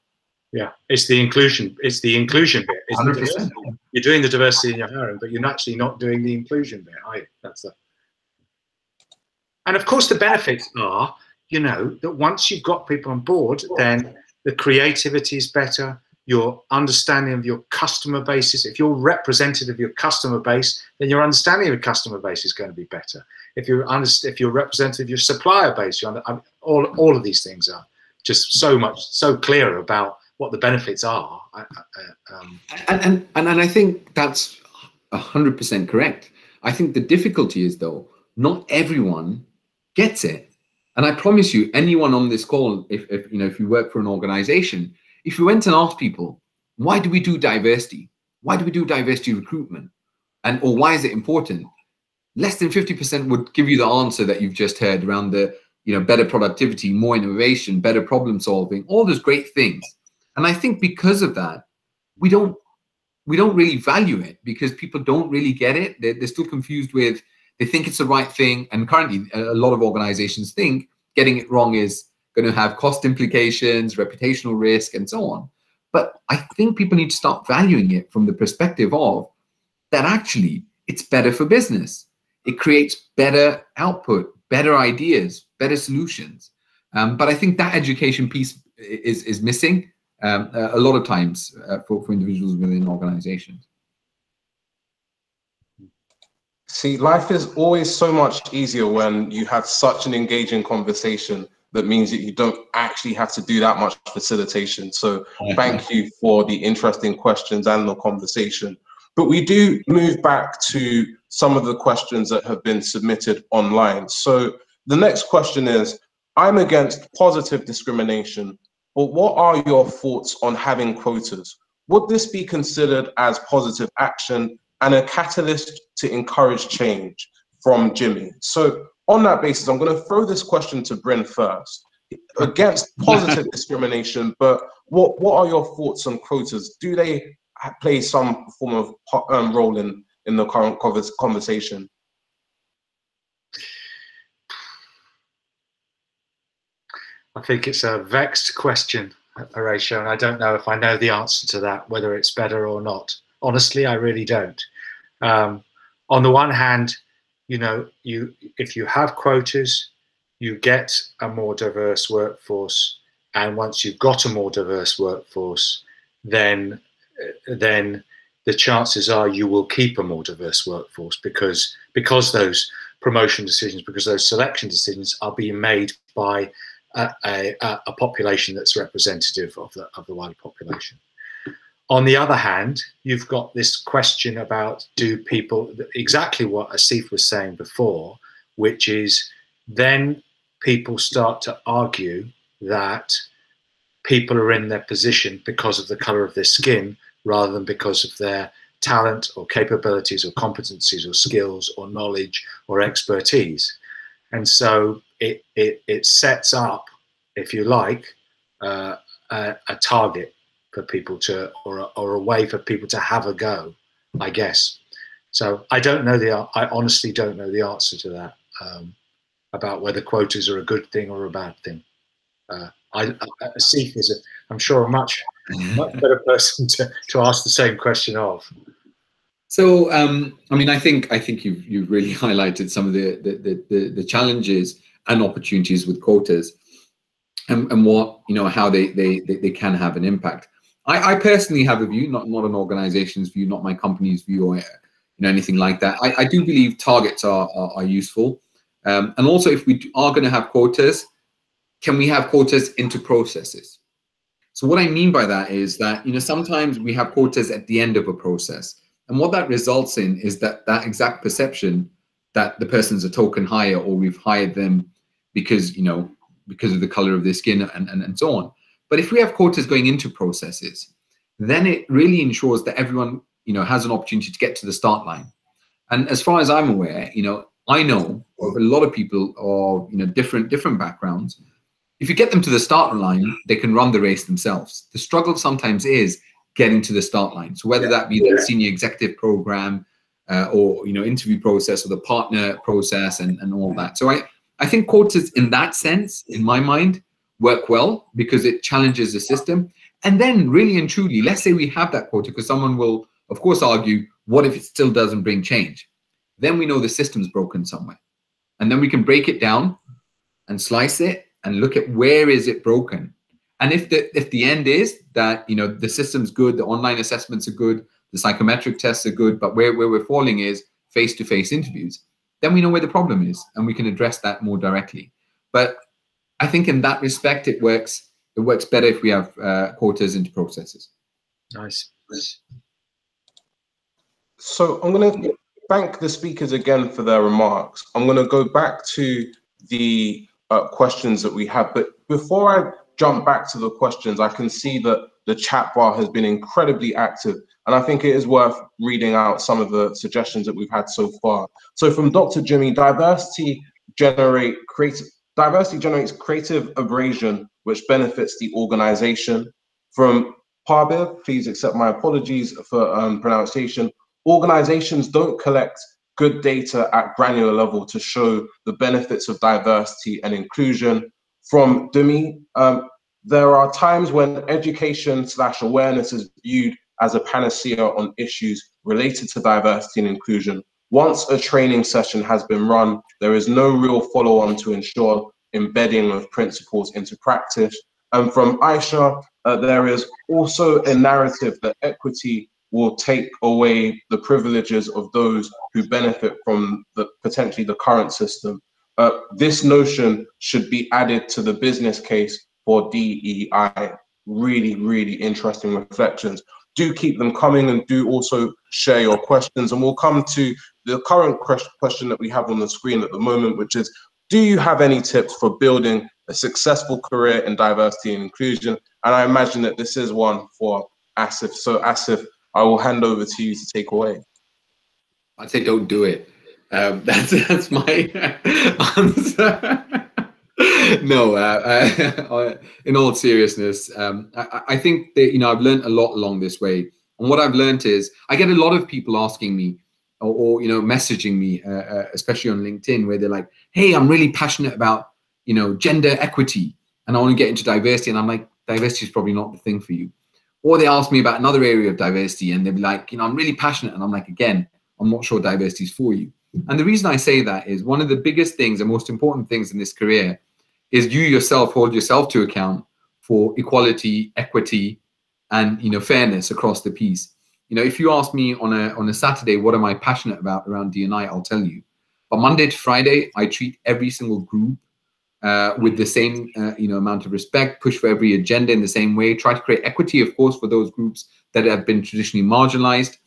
Yeah, it's the inclusion. It's the inclusion bit. It's 100%. You're doing the diversity in your hiring, but you're actually not doing the inclusion bit, are you? And of course, the benefits are, that once you've got people on board, then the creativity is better. Your understanding of your customer bases. If you're representative of your customer base, then your understanding of your customer base is going to be better. If you're representative of your supplier base, all of these things are just so clear about what the benefits are. And I think that's 100% correct. I think the difficulty is, though, not everyone gets it. And I promise you, anyone on this call, if you work for an organization, if you went and asked people, why do we do diversity? Why do we do diversity recruitment? Or why is it important? Less than 50% would give you the answer that you've just heard around the, better productivity, more innovation, better problem solving, all those great things. And I think because of that, we don't really value it, because people don't really get it. They're still confused with, they think it's the right thing. And currently, a lot of organizations think getting it wrong is going to have cost implications, reputational risk, and so on. But I think people need to start valuing it from the perspective of that actually it's better for business. It creates better output, better ideas, better solutions. But I think that education piece is missing a lot of times for individuals within organizations. See, life is always so much easier when you have such an engaging conversation. That means that you don't actually have to do that much facilitation. So thank you for the interesting questions and the conversation. But we do move back to some of the questions that have been submitted online. So the next question is, I'm against positive discrimination, but what are your thoughts on having quotas? Would this be considered as positive action and a catalyst to encourage change? From Jimmy. So on that basis, I'm going to throw this question to Bryn first. Against positive discrimination, but what are your thoughts on quotas? Do they play some form of role in the current conversation? I think it's a vexed question, Horatio, and I don't know if I know the answer to that, whether it's better or not. Honestly, I really don't. On the one hand, if you have quotas, you get a more diverse workforce, and once you've got a more diverse workforce, then the chances are you will keep a more diverse workforce, because those promotion decisions, because those selection decisions are being made by a population that's representative of the wider population. On the other hand, you've got this question about, do people, exactly what Asif was saying before, which is then people start to argue that people are in their position because of the color of their skin rather than because of their talent or capabilities or competencies or skills or knowledge or expertise. And so it sets up, if you like, a target for people to, or a way for people to have a go, I guess. So I honestly don't know the answer to that, about whether quotas are a good thing or a bad thing. Asif is, I'm sure, a much better person to ask the same question of. So, I mean, I think you've really highlighted some of the challenges and opportunities with quotas, and what, how they can have an impact. I personally have a view, not an organization's view, not my company's view, or anything like that. I do believe targets are useful, and also if we are going to have quotas, can we have quotas into processes? So what I mean by that is that sometimes we have quotas at the end of a process, and what that results in is that exact perception that the person's a token hire, or we've hired them because of the color of their skin and so on. But if we have quotas going into processes, then it really ensures that everyone has an opportunity to get to the start line. And as far as I'm aware, I know of a lot of people of different backgrounds. If you get them to the start line, they can run the race themselves. The struggle sometimes is getting to the start line. So whether that be the senior executive program, or interview process, or the partner process, and all that. So I think quotas in that sense, in my mind, work well because it challenges the system. And then really and truly, let's say we have that quota, because someone will, of course, argue, what if it still doesn't bring change? Then we know the system's broken somewhere. And then we can break it down and slice it and look at where is it broken. And if the end is that, the system's good, the online assessments are good, the psychometric tests are good, but where we're falling is face-to-face interviews, then we know where the problem is and we can address that more directly. But I think in that respect, it works better if we have quotas into processes. Nice. So I'm going to thank the speakers again for their remarks. I'm going to go back to the questions that we have, but before I jump back to the questions, I can see that the chat bar has been incredibly active, and I think it is worth reading out some of the suggestions that we've had so far. So from Dr. Jimmy, diversity generates creative abrasion, which benefits the organization. From Parbir, please accept my apologies for pronunciation. Organizations don't collect good data at granular level to show the benefits of diversity and inclusion. From Demi, there are times when education/awareness is viewed as a panacea on issues related to diversity and inclusion. Once a training session has been run, there is no real follow-on to ensure embedding of principles into practice. And from Aisha, there is also a narrative that equity will take away the privileges of those who benefit from potentially the current system. This notion should be added to the business case for DEI. Really, really interesting reflections. Do keep them coming, and do also share your questions. And we'll come to the current question that we have on the screen at the moment, which is, do you have any tips for building a successful career in diversity and inclusion? And I imagine that this is one for Asif. So Asif, I will hand over to you to take away. I'd say don't do it. That's my answer. No, in all seriousness, I think that, I've learned a lot along this way. And what I've learned is I get a lot of people asking me or messaging me, especially on LinkedIn, where they're like, hey, I'm really passionate about, gender equity and I want to get into diversity. And I'm like, diversity is probably not the thing for you. Or they ask me about another area of diversity and they'll be like, I'm really passionate. And I'm like, again, I'm not sure diversity is for you. And the reason I say that is one of the biggest things and most important things in this career is you yourself hold yourself to account for equality, equity, and fairness across the piece. If you ask me on a Saturday, what am I passionate about around D&I, I'll tell you. But Monday to Friday, I treat every single group with the same amount of respect, push for every agenda in the same way, try to create equity, of course, for those groups that have been traditionally marginalized.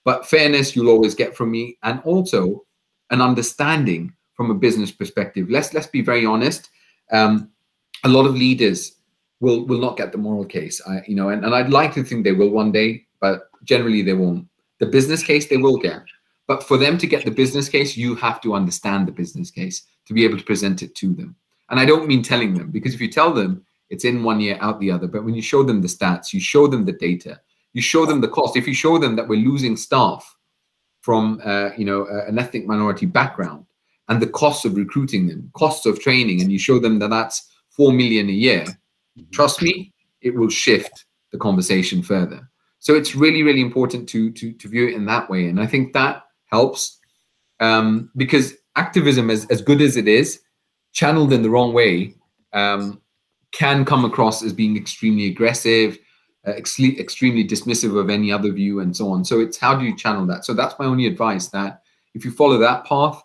But fairness you'll always get from me, and also an understanding from a business perspective. Let's be very honest. A lot of leaders will not get the moral case, and I'd like to think they will one day, but generally they won't. The business case they will get. But for them to get the business case, you have to understand the business case to be able to present it to them. And I don't mean telling them, because if you tell them, it's in one ear, out the other. But when you show them the stats, you show them the data, you show them the cost. If you show them that we're losing staff from an ethnic minority background and the costs of recruiting them, costs of training, and you show them that that's 4 million a year, trust me, it will shift the conversation further. So it's really, really important to view it in that way. And I think that helps because activism, as good as it is, channeled in the wrong way, can come across as being extremely aggressive, extremely dismissive of any other view, and so on. So it's how do you channel that? So that's my only advice, that if you follow that path,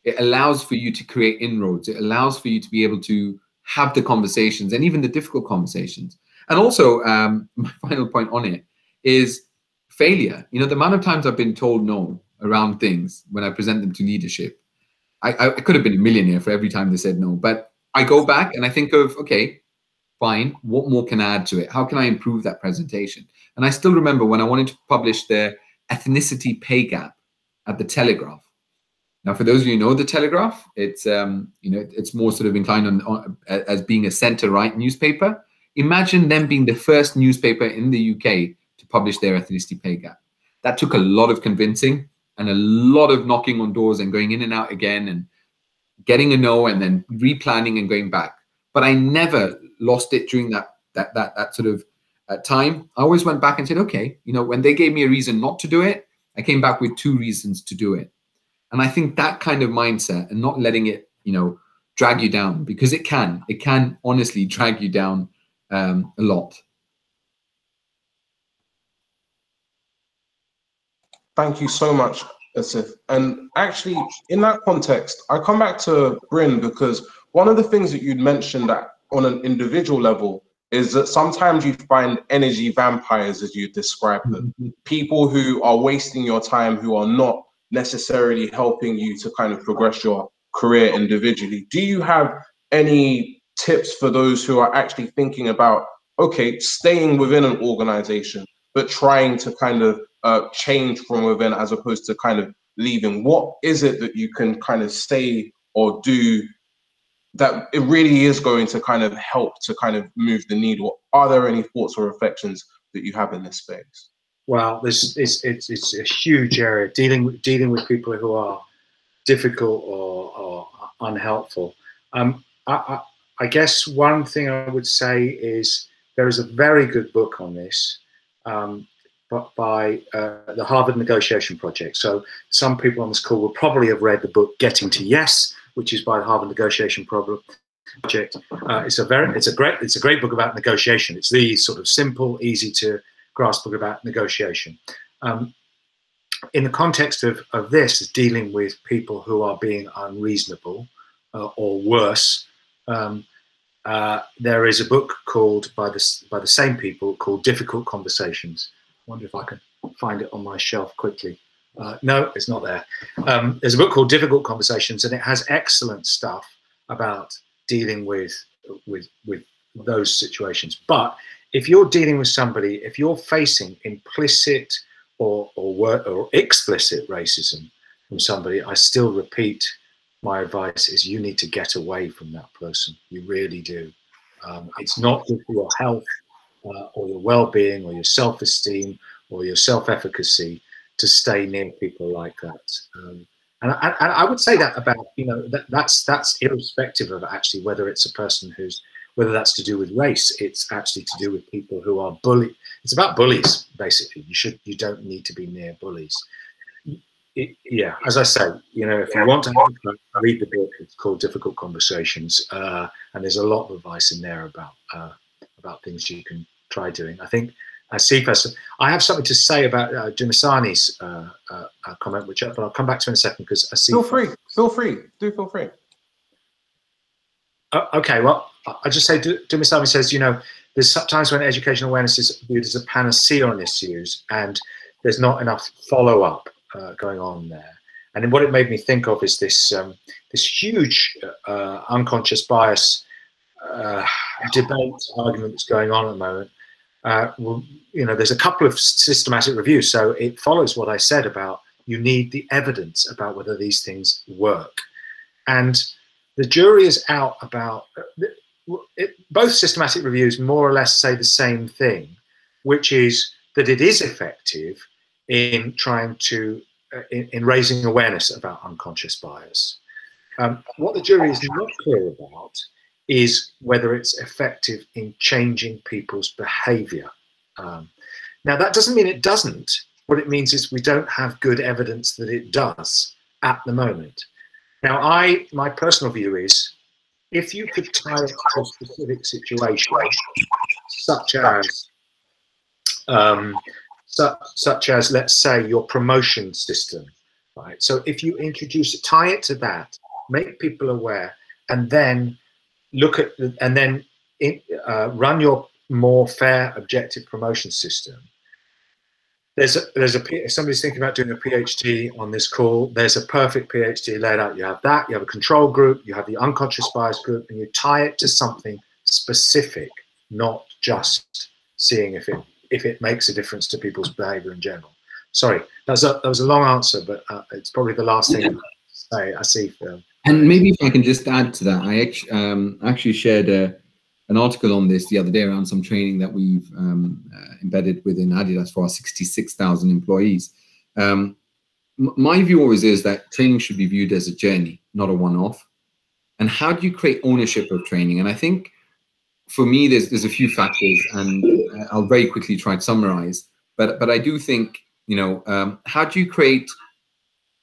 it allows for you to create inroads. It allows for you to be able to have the conversations, and even the difficult conversations. And also, my final point on it is failure. You know, the amount of times I've been told no around things when I present them to leadership, I could have been a millionaire for every time they said no. But I go back and I think of, okay, fine, what more can I add to it? How can I improve that presentation? And I still remember when I wanted to publish the ethnicity pay gap at the Telegraph. Now, for those of you who know the Telegraph, it's it's more sort of inclined on as being a centre-right newspaper. Imagine them being the first newspaper in the UK to publish their ethnicity pay gap. That took a lot of convincing and a lot of knocking on doors and going in and out again and getting a no and then replanning and going back. But I never lost it during that sort of time. I always went back and said, okay, you know, when they gave me a reason not to do it, I came back with 2 reasons to do it. And I think that kind of mindset and not letting it, you know, drag you down, because it can honestly drag you down a lot. Thank you so much, Asif. And actually, in that context, I come back to Bryn, because one of the things that you'd mentioned that on an individual level is that sometimes you find energy vampires, as you describe them, people who are wasting your time, who are not necessarily helping you to kind of progress your career individually. Do you have any tips for those who are actually thinking about, okay, staying within an organization, but trying to kind of change from within as opposed to kind of leaving? What is it that you can kind of say or do that it really is going to kind of help to kind of move the needle? Are there any thoughts or reflections that you have in this space? Well, it's a huge area, dealing with people who are difficult or unhelpful. I guess one thing I would say is there is a very good book on this by the Harvard Negotiation Project. So some people on this call will probably have read the book Getting to Yes, which is by the Harvard Negotiation Project. It's a great book about negotiation. It's the sort of simple, easy to grasp book about negotiation. In the context of this, is dealing with people who are being unreasonable or worse. There is a book called by the same people called Difficult Conversations. I wonder if I can find it on my shelf quickly. No, it's not there. There's a book called Difficult Conversations, and it has excellent stuff about dealing with those situations. But if you're dealing with somebody, if you're facing implicit or explicit racism from somebody, I still repeat, my advice is you need to get away from that person. You really do. It's not good for your health or your well-being or your self-esteem or your self-efficacy to stay near people like that. And I would say that about, you know, that's irrespective of actually whether it's a person whether that's to do with race. It's actually to do with people who are bullied. It's about bullies, basically. You don't need to be near bullies. Yeah, as I say, you know, if you want to read the book, it's called Difficult Conversations, and there's a lot of advice in there about things you can try doing. I think, Asif, I have something to say about Dumisani's comment, but I'll come back to in a second, because Asif. Feel free. Okay, well, I'll just say, Dumisani says, you know, there's sometimes when educational awareness is viewed as a panacea on issues, and there's not enough follow-up going on there. And then what it made me think of is this huge unconscious bias debate argument that's going on at the moment well, you know, there's a couple of systematic reviews, so it follows what I said about you need the evidence about whether these things work. And the jury is out about, both systematic reviews more or less say the same thing, which is that it is effective in trying to, in raising awareness about unconscious bias. What the jury is not clear about is whether it's effective in changing people's behavior. Now, that doesn't mean it doesn't. What it means is we don't have good evidence that it does at the moment. Now, my personal view is, if you could tie it to a specific situation, such as, let's say, your promotion system, right? So if you tie it to that, make people aware, and then look at, run your more fair, objective promotion system. If somebody's thinking about doing a PhD on this call, there's a perfect PhD laid out. You have that, you have a control group, you have the unconscious bias group, and you tie it to something specific, not just seeing if it makes a difference to people's behavior in general. Sorry, that was a long answer, but it's probably the last thing to say. I see. And maybe if I can just add to that, I actually shared an article on this the other day around some training that we've embedded within Adidas for our 66,000 employees. My view always is that training should be viewed as a journey, not a one-off. And how do you create ownership of training? And I think for me, there's a few factors, and I'll very quickly try to summarize. But I do think, you know, how do you create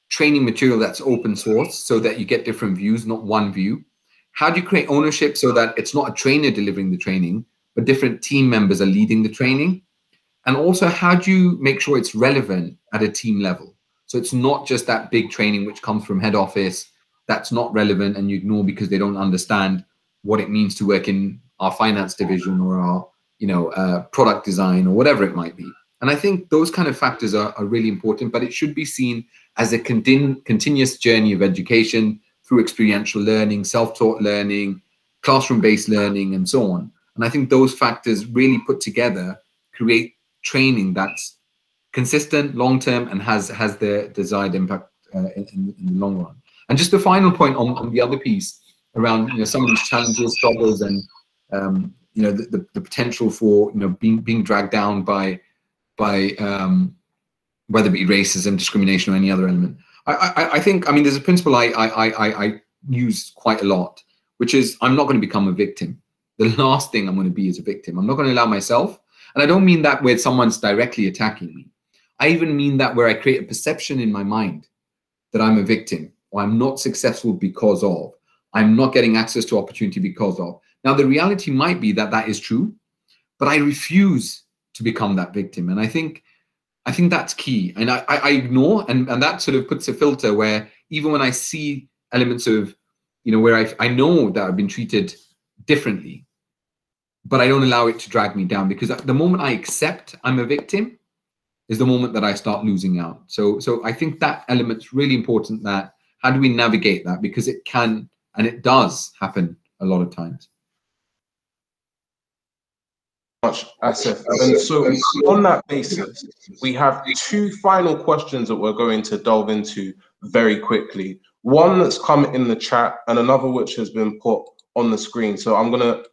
training material that's open source so that you get different views, not one view? How do you create ownership so that it's not a trainer delivering the training, but different team members are leading the training? And also, how do you make sure it's relevant at a team level? So it's not just that big training which comes from head office that's not relevant and you ignore because they don't understand what it means to work in our finance division or our, you know, product design or whatever it might be. And I think those kind of factors are really important, but it should be seen as a continuous journey of education through experiential learning, self-taught learning, classroom-based learning, and so on. And I think those factors really put together create training that's consistent, long-term, and has the desired impact in the long run. And just the final point on the other piece around, you know, some of these challenges, struggles, and you know, the potential for, you know, being dragged down by whether it be racism, discrimination, or any other element. I think, I mean, there's a principle I use quite a lot, which is I'm not going to become a victim. The last thing I'm going to be is a victim. I'm not going to allow myself, and I don't mean that where someone's directly attacking me. I even mean that where I create a perception in my mind that I'm a victim, or I'm not successful because of, I'm not getting access to opportunity because of. Now, the reality might be that that is true, but I refuse to become that victim. And I think that's key. And I ignore, and that sort of puts a filter where even when I see elements of, you know, where I know that I've been treated differently, but I don't allow it to drag me down, because the moment I accept I'm a victim is the moment that I start losing out. So I think that element's really important, that how do we navigate that? Because it can, and it does happen a lot of times. Much, Asif. And so on that basis, we have two final questions that we're going to delve into very quickly. One that's come in the chat and another which has been put on the screen. So I'm going to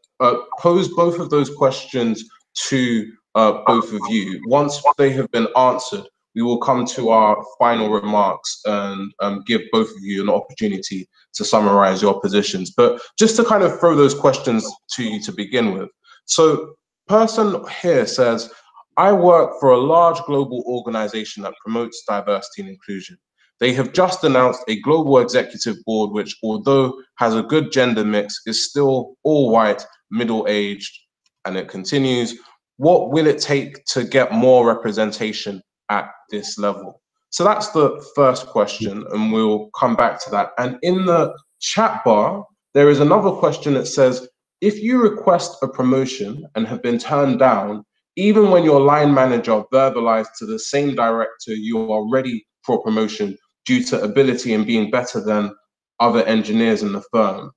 pose both of those questions to both of you. Once they have been answered, we will come to our final remarks and give both of you an opportunity to summarize your positions. But just to kind of throw those questions to you to begin with. So person here says, I work for a large global organization that promotes diversity and inclusion. They have just announced a global executive board, which, although has a good gender mix, is still all white, middle-aged, and it continues. What will it take to get more representation at this level? So that's the first question, and we'll come back to that. And in the chat bar, there is another question that says, if you request a promotion and have been turned down, even when your line manager verbalized to the same director you are ready for promotion due to ability and being better than other engineers in the firm.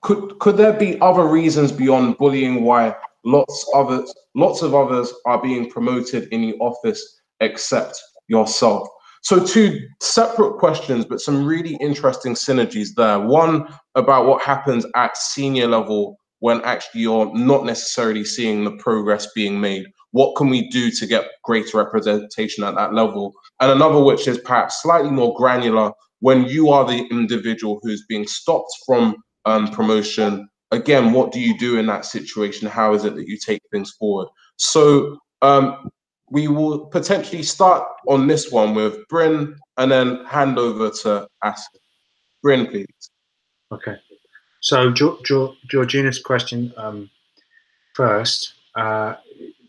could there be other reasons beyond bullying why lots of others are being promoted in the office except yourself? So two separate questions, but some really interesting synergies there. One about what happens at senior level when actually you're not necessarily seeing the progress being made. What can we do to get greater representation at that level? And another which is perhaps slightly more granular, when you are the individual who's being stopped from promotion, again, what do you do in that situation? How is it that you take things forward? So we will potentially start on this one with Bryn and then hand over to Asif. Bryn, please. Okay. So Georgina's question first.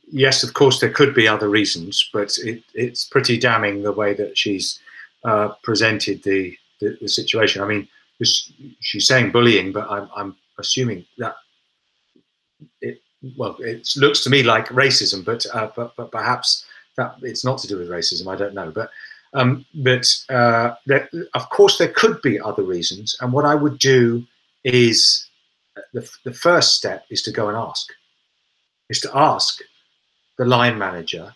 Yes, of course, there could be other reasons, but it's pretty damning the way that she's presented the situation. I mean, she's saying bullying, but I'm assuming that it looks to me like racism, but perhaps that it's not to do with racism. I don't know, but of course there could be other reasons. And what I would do is the first step is to go and ask the line manager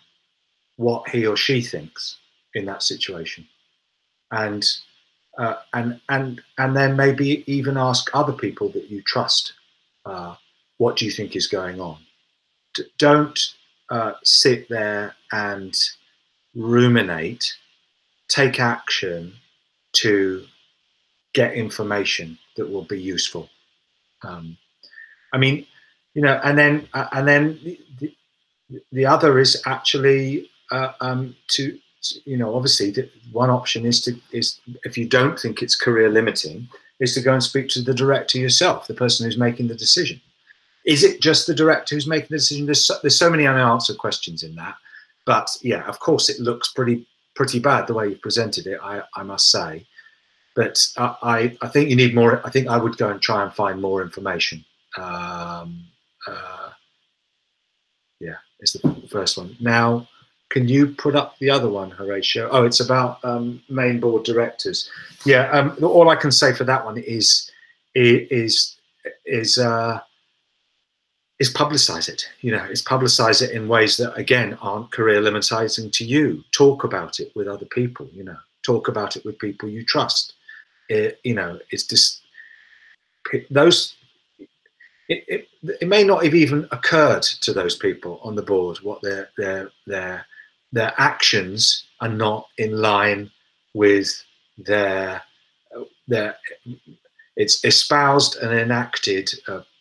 what he or she thinks in that situation, and then maybe even ask other people that you trust, what do you think is going on? Don't sit there and ruminate. Take action to get information that will be useful. I mean, you know, and then the other is actually to, you know, obviously one option is if you don't think it's career limiting, is to go and speak to the director yourself, the person who's making the decision. Is it just the director who's making the decision? There's so many unanswered questions in that. But yeah, of course, it looks pretty bad the way you presented it, I must say. But I think you need more. I think I would go and try and find more information. Yeah, it's the first one. Now, can you put up the other one, Horatio? Oh, it's about main board directors. Yeah, all I can say for that one is publicize it. You know, is publicize it in ways that again aren't career limiting to you. Talk about it with other people. You know, talk about it with people you trust. You know, it's just those. It may not have even occurred to those people on the board what their actions are not in line with their it's espoused and enacted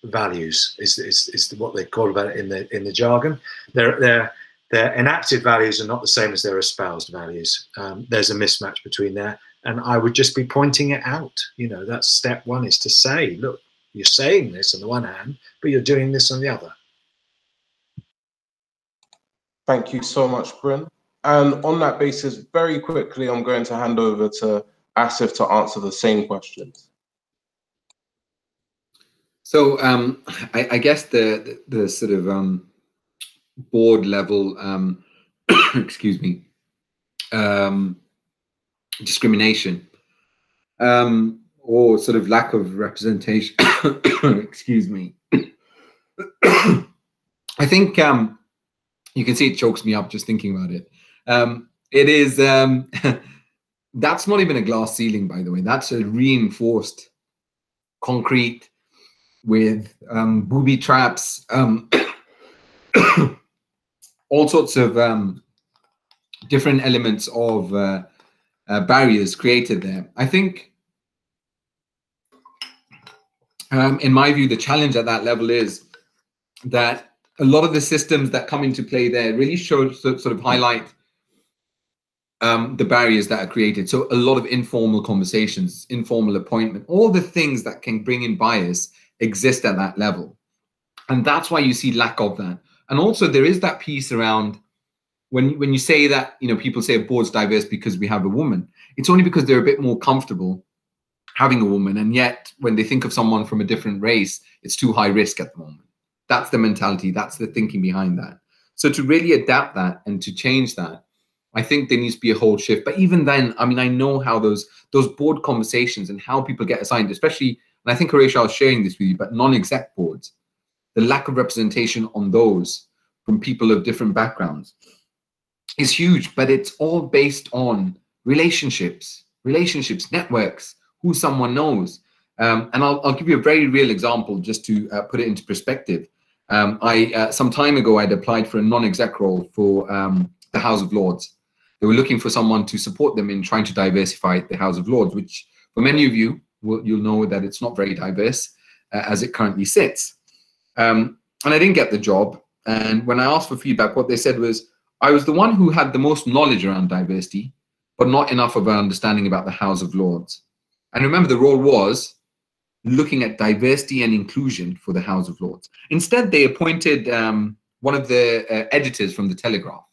values is what they call about it in the jargon. Their enacted values are not the same as their espoused values. There's a mismatch between there, and I would just be pointing it out. You know, that's step one, is to say, look, you're saying this on the one hand, but you're doing this on the other. Thank you so much, Bryn. And on that basis, very quickly, I'm going to hand over to Asif to answer the same questions. So I guess the sort of board level, excuse me, discrimination or sort of lack of representation, excuse me. I think you can see it chokes me up just thinking about it. It is, that's not even a glass ceiling, by the way. That's a reinforced concrete with booby traps, all sorts of different elements of barriers created there. I think, in my view, the challenge at that level is that a lot of the systems that come into play there really show, sort of highlight the barriers that are created. So a lot of informal conversations, informal appointment, all the things that can bring in bias exist at that level. And that's why you see lack of that. And also there is that piece around when you say that, you know, people say a board's diverse because we have a woman, it's only because they're a bit more comfortable having a woman. And yet when they think of someone from a different race, it's too high risk at the moment. That's the mentality. That's the thinking behind that. So to really adapt that and to change that, I think there needs to be a whole shift. But even then, I mean, I know how those board conversations and how people get assigned, especially and I think Horatio, I was sharing this with you, but non-exec boards, the lack of representation on those from people of different backgrounds is huge, but it's all based on relationships, networks, who someone knows. And I'll give you a very real example just to put it into perspective. Some time ago, I'd applied for a non-exec role for the House of Lords. They were looking for someone to support them in trying to diversify the House of Lords, which for many of you, you'll know that it's not very diverse as it currently sits. And I didn't get the job. And when I asked for feedback, what they said was, I was the one who had the most knowledge around diversity, but not enough of an understanding about the House of Lords. And remember, the role was looking at diversity and inclusion for the House of Lords. Instead, they appointed one of the editors from the Telegraph,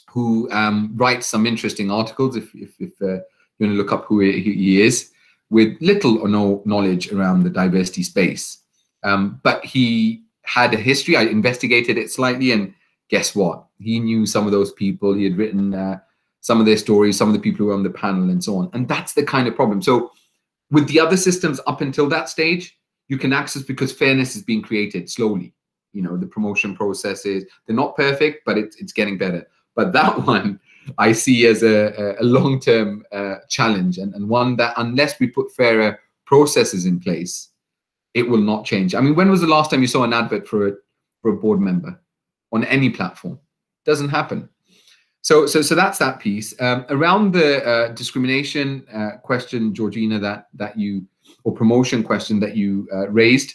who writes some interesting articles, if you want to look up who he is, with little or no knowledge around the diversity space. But he had a history. I investigated it slightly, and guess what? He knew some of those people. He had written some of their stories, some of the people who were on the panel, and so on. And that's the kind of problem. So with the other systems up until that stage, you can access because fairness is being created slowly. You know, the promotion processes, they're not perfect, but it's getting better. But that one I see as a long-term challenge, and one that unless we put fairer processes in place, it will not change. I mean, when was the last time you saw an advert for a board member on any platform? Doesn't happen. So that's that piece. Around the discrimination question, Georgina, that you, or promotion question that you raised,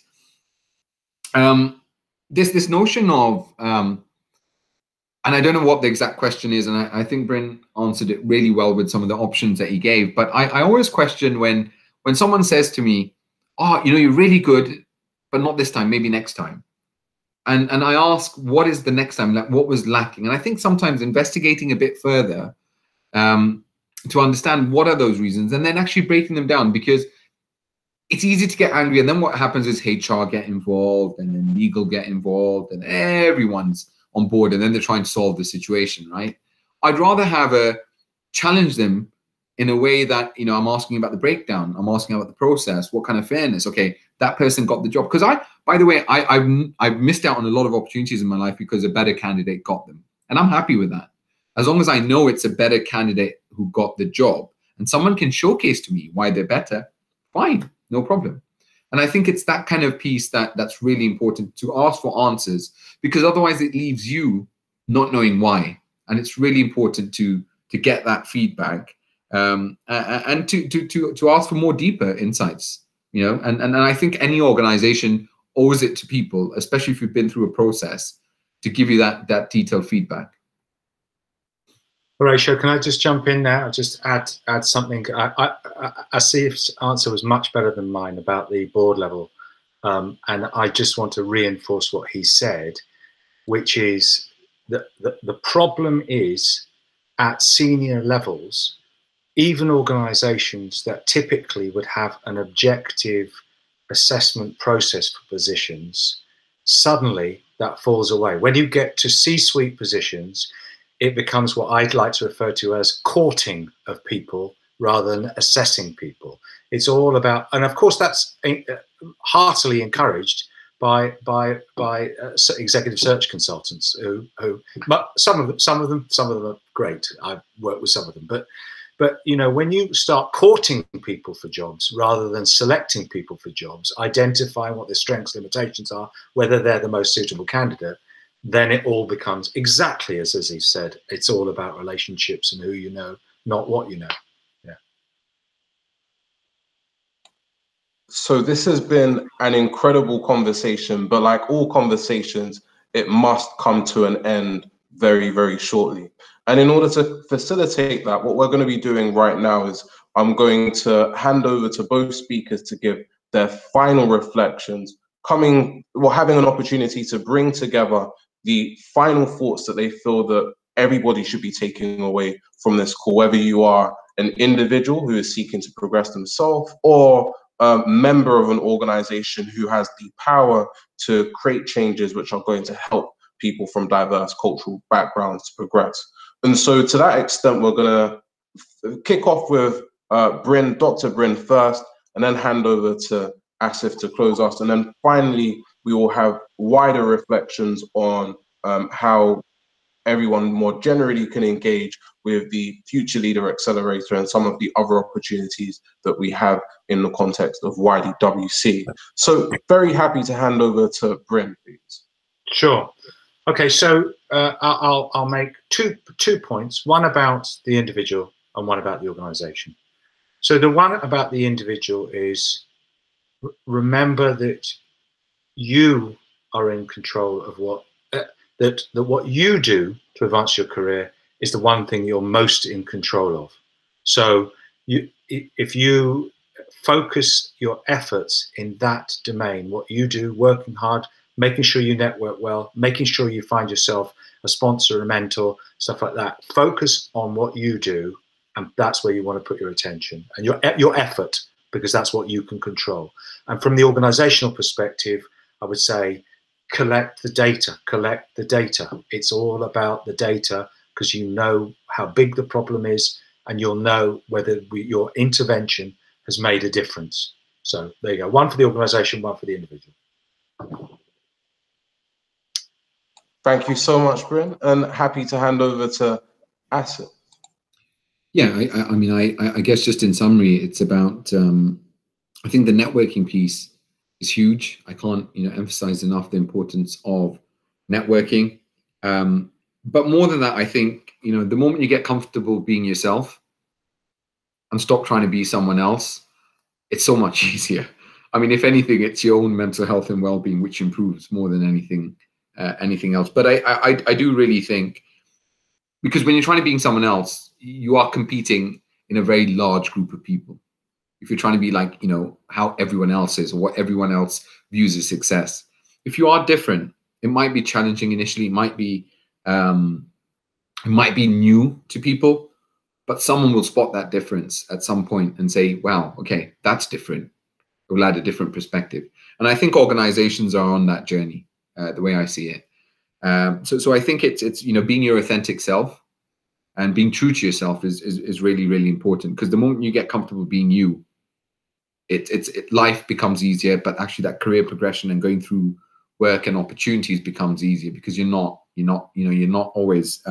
this notion of, and I don't know what the exact question is, and I think Bryn answered it really well with some of the options that he gave, but I always question when someone says to me, oh, you know, you're really good, but not this time, maybe next time. And I ask, what is the next time? Like, what was lacking? And I think sometimes investigating a bit further to understand what are those reasons, and then actually breaking them down, because it's easy to get angry, and then what happens is HR get involved, and then legal get involved, and everyone's on board, and then they're trying to solve the situation, right? I'd rather have challenge them in a way that, you know, I'm asking about the breakdown, I'm asking about the process, what kind of fairness. Okay, that person got the job. Because by the way, I've missed out on a lot of opportunities in my life because a better candidate got them. And I'm happy with that. As long as I know it's a better candidate who got the job, and someone can showcase to me why they're better, fine, no problem. And I think it's that kind of piece that's really important, to ask for answers, because otherwise it leaves you not knowing why. And it's really important to get that feedback and to ask for more deeper insights, you know. And I think any organization owes it to people, especially if you've been through a process, to give you that detailed feedback. Horatio, can I just jump in now? Just add something. Asif's answer was much better than mine about the board level, and I just want to reinforce what he said, which is that the problem is at senior levels, even organisations that typically would have an objective assessment process for positions, suddenly that falls away. When you get to C-suite positions, it becomes what I'd like to refer to as courting of people rather than assessing people. It's all about, and of course that's heartily encouraged by executive search consultants who but some of them are great. I've worked with some of them, but you know, when you start courting people for jobs rather than selecting people for jobs, identifying what their strengths, limitations are, whether they're the most suitable candidate, then it all becomes exactly as he said. It's all about relationships and who you know, not what you know. Yeah. So this has been an incredible conversation, but like all conversations, it must come to an end very, very shortly. And in order to facilitate that, what we're going to be doing right now is I'm going to hand over to both speakers to give their final reflections, having an opportunity to bring together the final thoughts that they feel that everybody should be taking away from this call, whether you are an individual who is seeking to progress themselves or a member of an organization who has the power to create changes which are going to help people from diverse cultural backgrounds to progress. And so to that extent, we're going to kick off with Dr. Bryn first, and then hand over to Asif to close us. And then finally, we will have wider reflections on how everyone more generally can engage with the Future Leader Accelerator and some of the other opportunities that we have in the context of YDWC. So very happy to hand over to Bryn, please. Sure. Okay, so I'll make two points, one about the individual and one about the organization. So the one about the individual is, remember that you are in control of what that what you do to advance your career is the one thing you're most in control of. So if you focus your efforts in that domain, what you do, working hard, making sure you network well, making sure you find yourself a sponsor, a mentor, stuff like that. Focus on what you do, and that's where you want to put your attention and your effort, because that's what you can control. And from the organizational perspective, I would say collect the data, collect the data. It's all about the data, because you know how big the problem is, and you'll know whether your intervention has made a difference. So there you go. One for the organization, one for the individual. Thank you so much, Bryn, and happy to hand over to Asif. Yeah, I mean, I guess just in summary, it's about, I think the networking piece is huge. I can't, emphasize enough the importance of networking. But more than that, I think, the moment you get comfortable being yourself and stop trying to be someone else, it's so much easier. I mean, if anything, it's your own mental health and well-being which improves more than anything else. But I do really think, because when you're trying to be someone else, you are competing in a very large group of people. If you're trying to be like, how everyone else is or what everyone else views as success. If you are different, it might be challenging initially. It might be new to people, but someone will spot that difference at some point and say, wow, okay, that's different. It will add a different perspective. And I think organizations are on that journey, the way I see it. So I think it's being your authentic self and being true to yourself is really, really important, because the moment you get comfortable being you, life becomes easier, but actually that career progression and going through work and opportunities becomes easier, because you're not always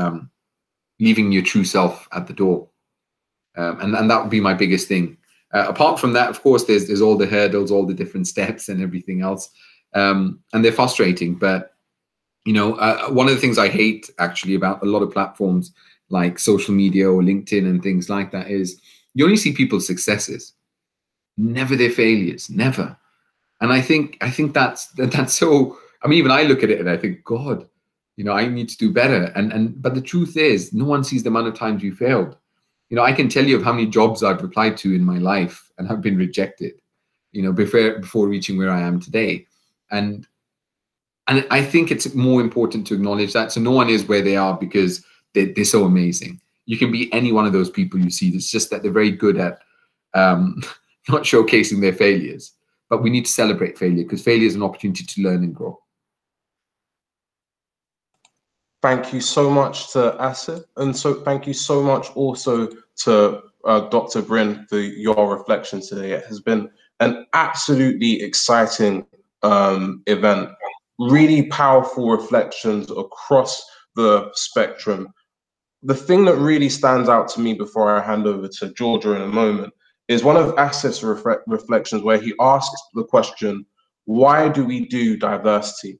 leaving your true self at the door. And that would be my biggest thing. Apart from that, of course, there's all the hurdles, all the different steps and everything else. And they're frustrating, but one of the things I hate actually about a lot of platforms like social media or LinkedIn and things like that is you only see people's successes, never their failures, never. And I think that's so, I mean, even I look at it and I think, God, I need to do better. But the truth is, no one sees the amount of times you failed. I can tell you of how many jobs I've applied to in my life and have been rejected, before reaching where I am today. And I think it's more important to acknowledge that. So no one is where they are because they're so amazing. You can be any one of those people you see. It's just that they're very good at not showcasing their failures. But we need to celebrate failure, because failure is an opportunity to learn and grow. Thank you so much to Asif. And so thank you so much also to Dr. Bryn for your reflections today. It has been an absolutely exciting event. Really powerful reflections across the spectrum. The thing that really stands out to me before I hand over to Georgia in a moment is one of Asif's reflections, where he asks the question, why do we do diversity?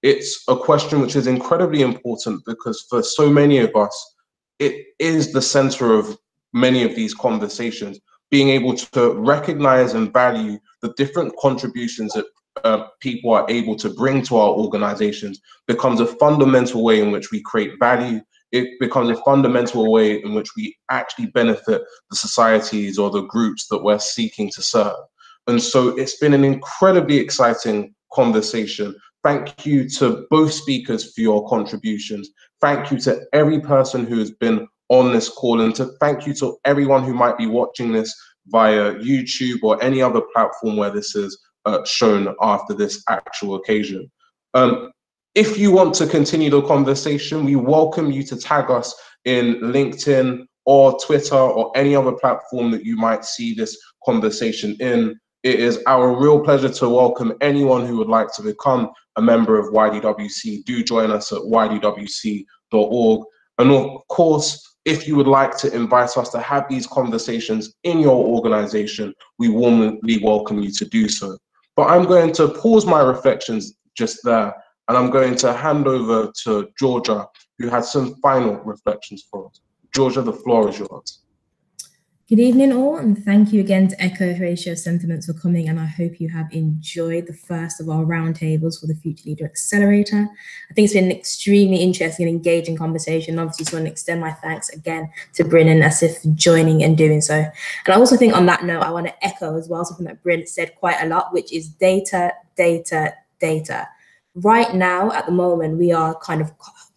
It's a question which is incredibly important, because for so many of us, it is the center of many of these conversations. Being able to recognize and value the different contributions that people are able to bring to our organizations becomes a fundamental way in which we create value. It becomes a fundamental way in which we actually benefit the societies or the groups that we're seeking to serve. And so it's been an incredibly exciting conversation. Thank you to both speakers for your contributions. Thank you to every person who has been on this call, and thank you to everyone who might be watching this via YouTube or any other platform where this is shown after this actual occasion. If you want to continue the conversation, we welcome you to tag us in LinkedIn or Twitter or any other platform that you might see this conversation in. it is our real pleasure to welcome anyone who would like to become a member of YDWC. Do join us at ydwc.org. And of course, if you would like to invite us to have these conversations in your organization, we warmly welcome you to do so. But I'm going to pause my reflections just there, and I'm going to hand over to Georgia, who has some final reflections for us. Georgia, the floor is yours. Good evening all, and thank you again to echo Horatio's sentiments for coming, and I hope you have enjoyed the first of our roundtables for the Future Leader Accelerator. I think it's been an extremely interesting and engaging conversation. Obviously, just want to extend my thanks again to Bryn and Asif for joining and doing so. And I also think on that note, I want to echo as well something that Bryn said quite a lot, which is data, data, data. Right now, at the moment, we are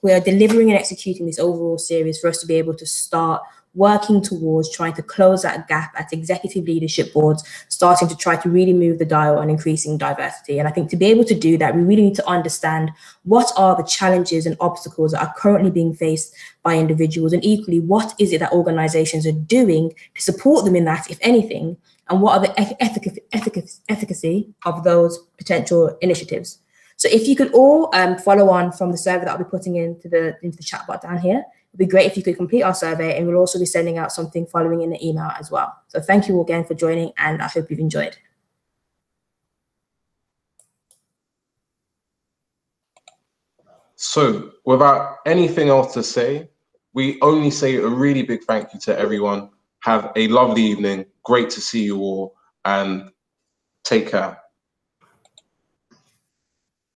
delivering and executing this overall series for us to be able to start working towards trying to close that gap at executive leadership boards, starting to try to really move the dial on increasing diversity. And I think to be able to do that, we really need to understand what are the challenges and obstacles that are currently being faced by individuals, and equally, what is it that organizations are doing to support them in that, if anything, and what are the efficacy of those potential initiatives. So if you could all follow on from the survey that I'll be putting into the chat bar down here, it'd be great if you could complete our survey, and we'll also be sending out something following in the email as well. So thank you all again for joining, and I hope you've enjoyed. So without anything else to say, we only say a really big thank you to everyone. Have a lovely evening. Great to see you all, and take care.